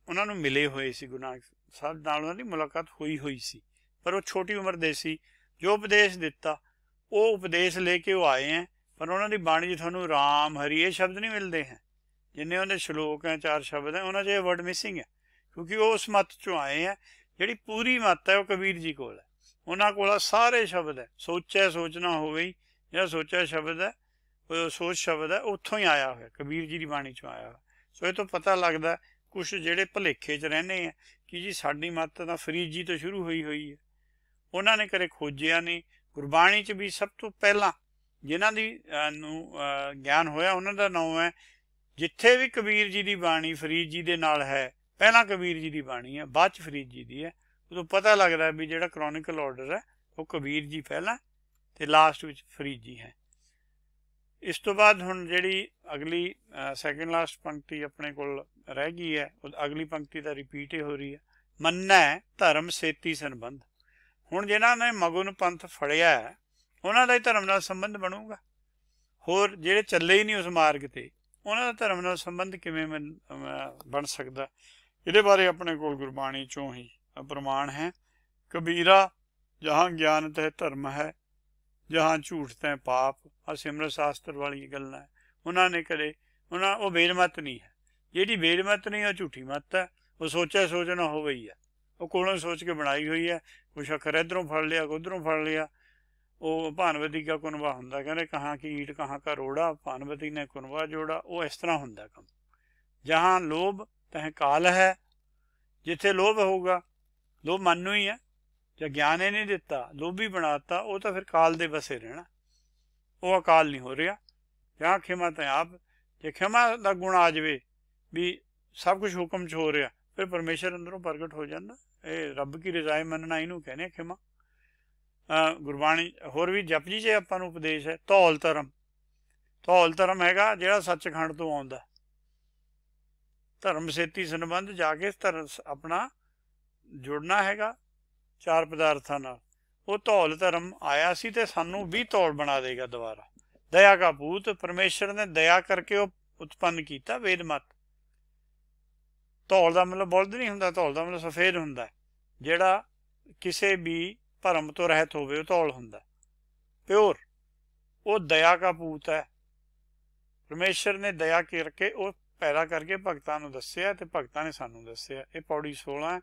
उन्हां नूं मिले होए सी। गुरु नानक साहब नाल उन्हां दी मुलाकात हुई सी, पर वो छोटी उम्र दे सी। जो उपदेश दिता वो उपदेश लेके वो आए हैं, पर उन्होंने बाणी थानू राम हरि ये शब्द नहीं मिलते हैं। जिन्ने उन्हें श्लोक हैं 4 शब्द हैं, उन्होंने वर्ड मिसिंग है, क्योंकि वो उस मत चों आए हैं। जिहड़ी पूरी मत है वो कबीर जी कोल है, उन्होंने कोल सारे शब्द है। सोचा सोचना हो गई, जो सोचा शब्द है वो सोच शब्द है, उत्थों ही आया हुआ, कबीर जी की बाणी चों आया हुआ। सो ये तो पता लगता कुछ जिहड़े भुलेखे च रहने हैं कि जी साडी मत तां फरीद जी तो शुरू हुई है। उन्होंने कदे खोजिया नहीं। गुरबाणी च भी सब तो पहला जिन्हां दी ज्ञान होया उन्हां दा नाम है। जिथे भी कबीर जी की बाणी फरीद जी दे नाल है, पहला कबीर जी की बाणी है, बाद च फरीद जी की है। उदों पता लगता है भी जिहड़ा क्रॉनिकल ऑर्डर है वो कबीर जी पहला ते लास्ट विच फरीद जी है। इस तो बाद हुण जिहड़ी अगली सैकेंड लास्ट पंक्ति अपने कोल रह गई है, अगली पंक्ति का रिपीट ही हो रही है। मन्नै धर्म सेती संबंध। हुण जिन्हां ने मगुण पंथ फड़िया है उन्हां दा ही धर्म नाल संबंध बनूगा। होर जिहड़े चले ही नहीं उस मार्ग ते उन्हां दा धर्म नाल संबंध किवें बन सकदा। इहदे बारे अपने कोल गुरबाणी चों ही प्रमाण है। कबीरा जहाँ ज्ञान तह धर्म है, जहाँ झूठ तह पाप। आ सिमरत शास्त्र वाली गल्लां है। उन्होंने कदे वो बेलमत नहीं है। जिहड़ी बेलमत नहीं वो झूठी मत है। वो सोचा सोचना हो गई है, वो कोलों सोच के बनाई हुई है। कुछ अखर इधरों फड़ लिया, उधरों फड़ लिया। वो भानवती का कुनबा हुंदा, कहते कहाँ की ईट कहाँ का रोड़ा, भानवती ने कुनबा जोड़ा। वो इस तरह हुंदा कम। जहाँ लोभ तह काल है। जिथे लोभ होगा, लोभ मन नूं ही है। जो ज्ञान ही नहीं दिता, लोभी बनाता, वो तो फिर काल दे बसे रहना। वो अकाल नहीं हो रहा। जहाँ खिमा तैं आप, जे खिमा का गुण आ जाए भी सब कुछ हुक्म च हो रहा, फिर परमेश्वर अंदरों प्रगट हो जाता। ये रब की रजाए मनना, इनू कहने खिमा। गुरबाणी होर भी जपजी च आपां नूं उपदेश है। धौल धर्म। धौल धर्म हैगा जिहड़ा सचखंड तो आउंदा। धर्म सेती संबंध जाके धर्म अपना जुड़ना हैगा 4 पदार्थां नाल। वो धौल धर्म आया सी ते सानू भी धौल बना देगा दोबारा। दया का पूत, परमेश्वर ने दया करके वो उत्पन्न किया वेद मत। धौल का मतलब बुलद नहीं हुंदा, धौल का मतलब सफेद हुंदा। जिहड़ा किसी भी भरम तो रहत होवे वो धौल हुंदा, प्योर। वो दया का पूत है। परमेश्वर ने दया करके वो पैदा करके भगतां नूं दस्सिया ते भगतां ने सानू दस्सिया। ये पौड़ी 16 है।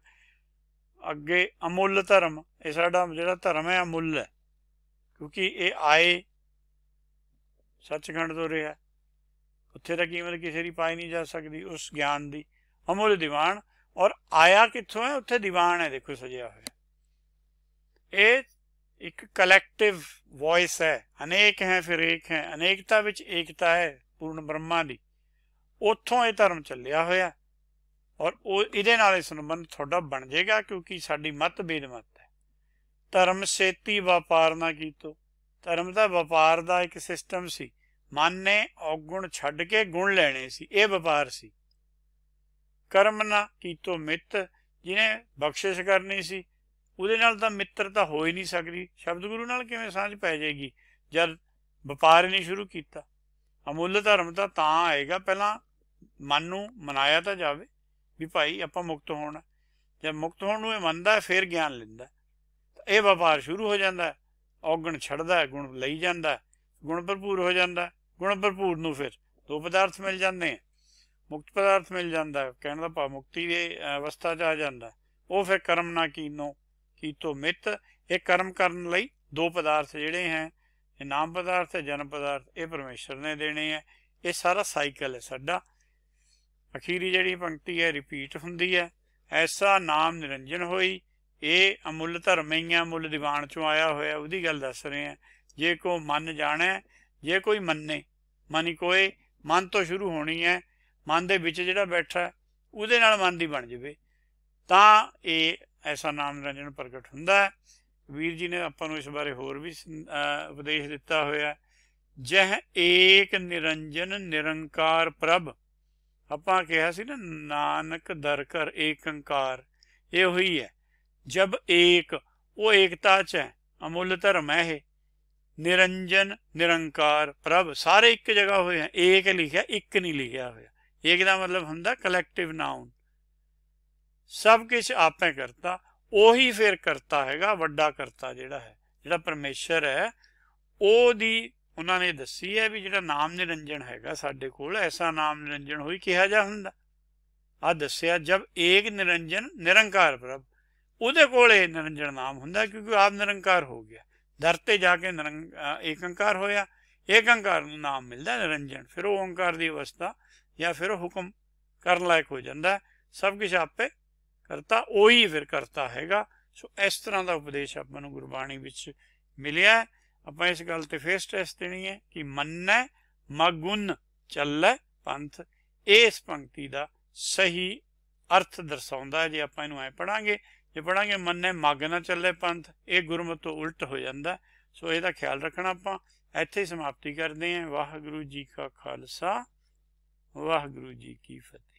अगे अमुल धर्म। ये साडा जिहड़ा धर्म है अमुल है, क्योंकि ये आए सचखंड तो रहा। उत्थे तक कीमत किसी की पाई नहीं जा सकती उस ज्ञान की। अमुल दीवान। और आया कित्थों है? उत्थे दीवान है, देखो सजिया होया। ये एक कलैक्टिव वॉइस है, अनेक है फिर एक है, अनेकता विच एकता है पूर्ण ब्रह्मा दी। उत्थों ये धर्म चलिया होया और इहदे नाल संबंध थोड़ा बन जाएगा, क्योंकि साडी मत बेदमत है। धर्म सेती व्यापार ना कीतो, धर्म दा व्यापार दा एक सिस्टम सी। मन ने औगुण छड्ड के गुण लेने सी, ये व्यापार सी। कर्म ना कीतो मित, जिन्हें बख्शिश करनी सी ਉਹਦੇ ਨਾਲ ਤਾਂ ਮਿੱਤਰਤਾ ਹੋ ਹੀ ਨਹੀਂ ਸਕਦੀ। ਸ਼ਬਦ ਗੁਰੂ ਨਾਲ ਕਿਵੇਂ ਸਾਂਝ ਪੈ ਜਾਏਗੀ ਜਦ ਵਪਾਰ ਨਹੀਂ ਸ਼ੁਰੂ ਕੀਤਾ। ਅਮੁੱਲ ਧਰਮ ਤਾਂ ਆਏਗਾ, ਪਹਿਲਾਂ ਮਨ ਨੂੰ ਮਨਾਇਆ ਤਾਂ ਜਾਵੇ ਵੀ ਭਾਈ ਆਪਾਂ ਮੁਕਤ ਹੋਣਾ। ਜਦ ਮੁਕਤ ਹੋਣ ਨੂੰ ਇਹ ਮੰਨਦਾ ਫਿਰ ਗਿਆਨ ਲੈਂਦਾ, ਇਹ ਵਪਾਰ ਸ਼ੁਰੂ ਹੋ ਜਾਂਦਾ। ਔਗਣ ਛੱਡਦਾ, ਗੁਣ ਲਈ ਜਾਂਦਾ, ਗੁਣ ਭਰਪੂਰ ਹੋ ਜਾਂਦਾ। ਗੁਣ ਭਰਪੂਰ ਨੂੰ ਫਿਰ ਦੋ ਪਦਾਰਥ ਮਿਲ ਜਾਂਦੇ ਆ, ਮੁਕਤ ਪਦਾਰਥ ਮਿਲ ਜਾਂਦਾ, ਕਹਿਣ ਦਾ ਭਾਵ ਮੁਕਤੀ ਦੀ ਅਵਸਥਾ 'ਚ ਆ ਜਾਂਦਾ। ਉਹ ਫਿਰ ਕਰਮ ਨਾ कीतो मित, एक कर्म करन लई दो पदार्थ जिहड़े हैं, नाम पदार्थ है जन्म पदार्थ, ये परमेश्वर ने देने हैं। ये सारा साइकिल है साडा। अखीरी जिहड़ी पंक्ति है रिपीट हुंदी है, ऐसा नाम निरंजन होई। ये अमुल धर्म ही है, मुल दीवान चों आया होया, उहदी गल दस रहे हैं। जे को मन जाने, जे कोई मन्ने, मनी कोई मन तो शुरू होनी है, मन दे विच जिहड़ा बैठा उहदे नाल मन दी बन जावे तां ये ऐसा नाम निरंजन प्रगट हुंदा है। वीर जी ने आपां नूं इस बारे होर भी उपदेश दिता होया, जह एक निरंजन निरंकार प्रभ। आपां कहा सी ना, नानक दर कर एक अंकार, ये हुई है। जब एक, वो एकता च है, अमुल धर्म है। निरंजन निरंकार प्रभ, सारे एक जगह होए हैं। एक लिखिया, एक नहीं लिखिया होया। एक दा मतलब हुंदा कलैक्टिव नाउन, सब कुछ आपे करता। ਉਹੀ फिर करता हैगा, वड्डा करता जिहड़ा है, जिहड़ा परमेश्वर है, ਉਹਦੀ ਉਹਨਾਂ ने दसी है भी जिहड़ा नाम निरंजन हैगा साडे कोल, ऐसा नाम निरंजन होई किहा जा हुंदा आ दसिया। जब एक निरंजन निरंकार प्रभ, ਉਹਦੇ ਕੋਲ ਇਹ निरंजन नाम हुंदा, क्योंकि आप निरंकार हो गया। दर ते जाके एक अंकार होया, एक अंकार नूं नाम मिलदा निरंजन। फिर वो ओंकार की अवस्था या फिर हुक्म करन लायक हो जाता है। सब कुछ आपे करता, ਉਹੀ फिर करता हैगा। सो इस तरह का उपदेश आपां नूं गुरबाणी विच मिलिया। आपां इस गल ते फिर स्ट्रेस देनी है कि मन्नै मगुन चलै पंथ। इस पंक्ति का सही अर्थ दर्शाउंदा है। जे आपां इहनूं ऐ पढ़ांगे, जे पढ़ांगे मन्नै मग ना चलै पंथ, ये गुरमत तो उल्ट हो जाता। सो इसदा ख्याल रखना। आपां इत्थे समाप्ति करते हैं। वाहिगुरू जी का खालसा, वाहिगुरू जी की फतेह।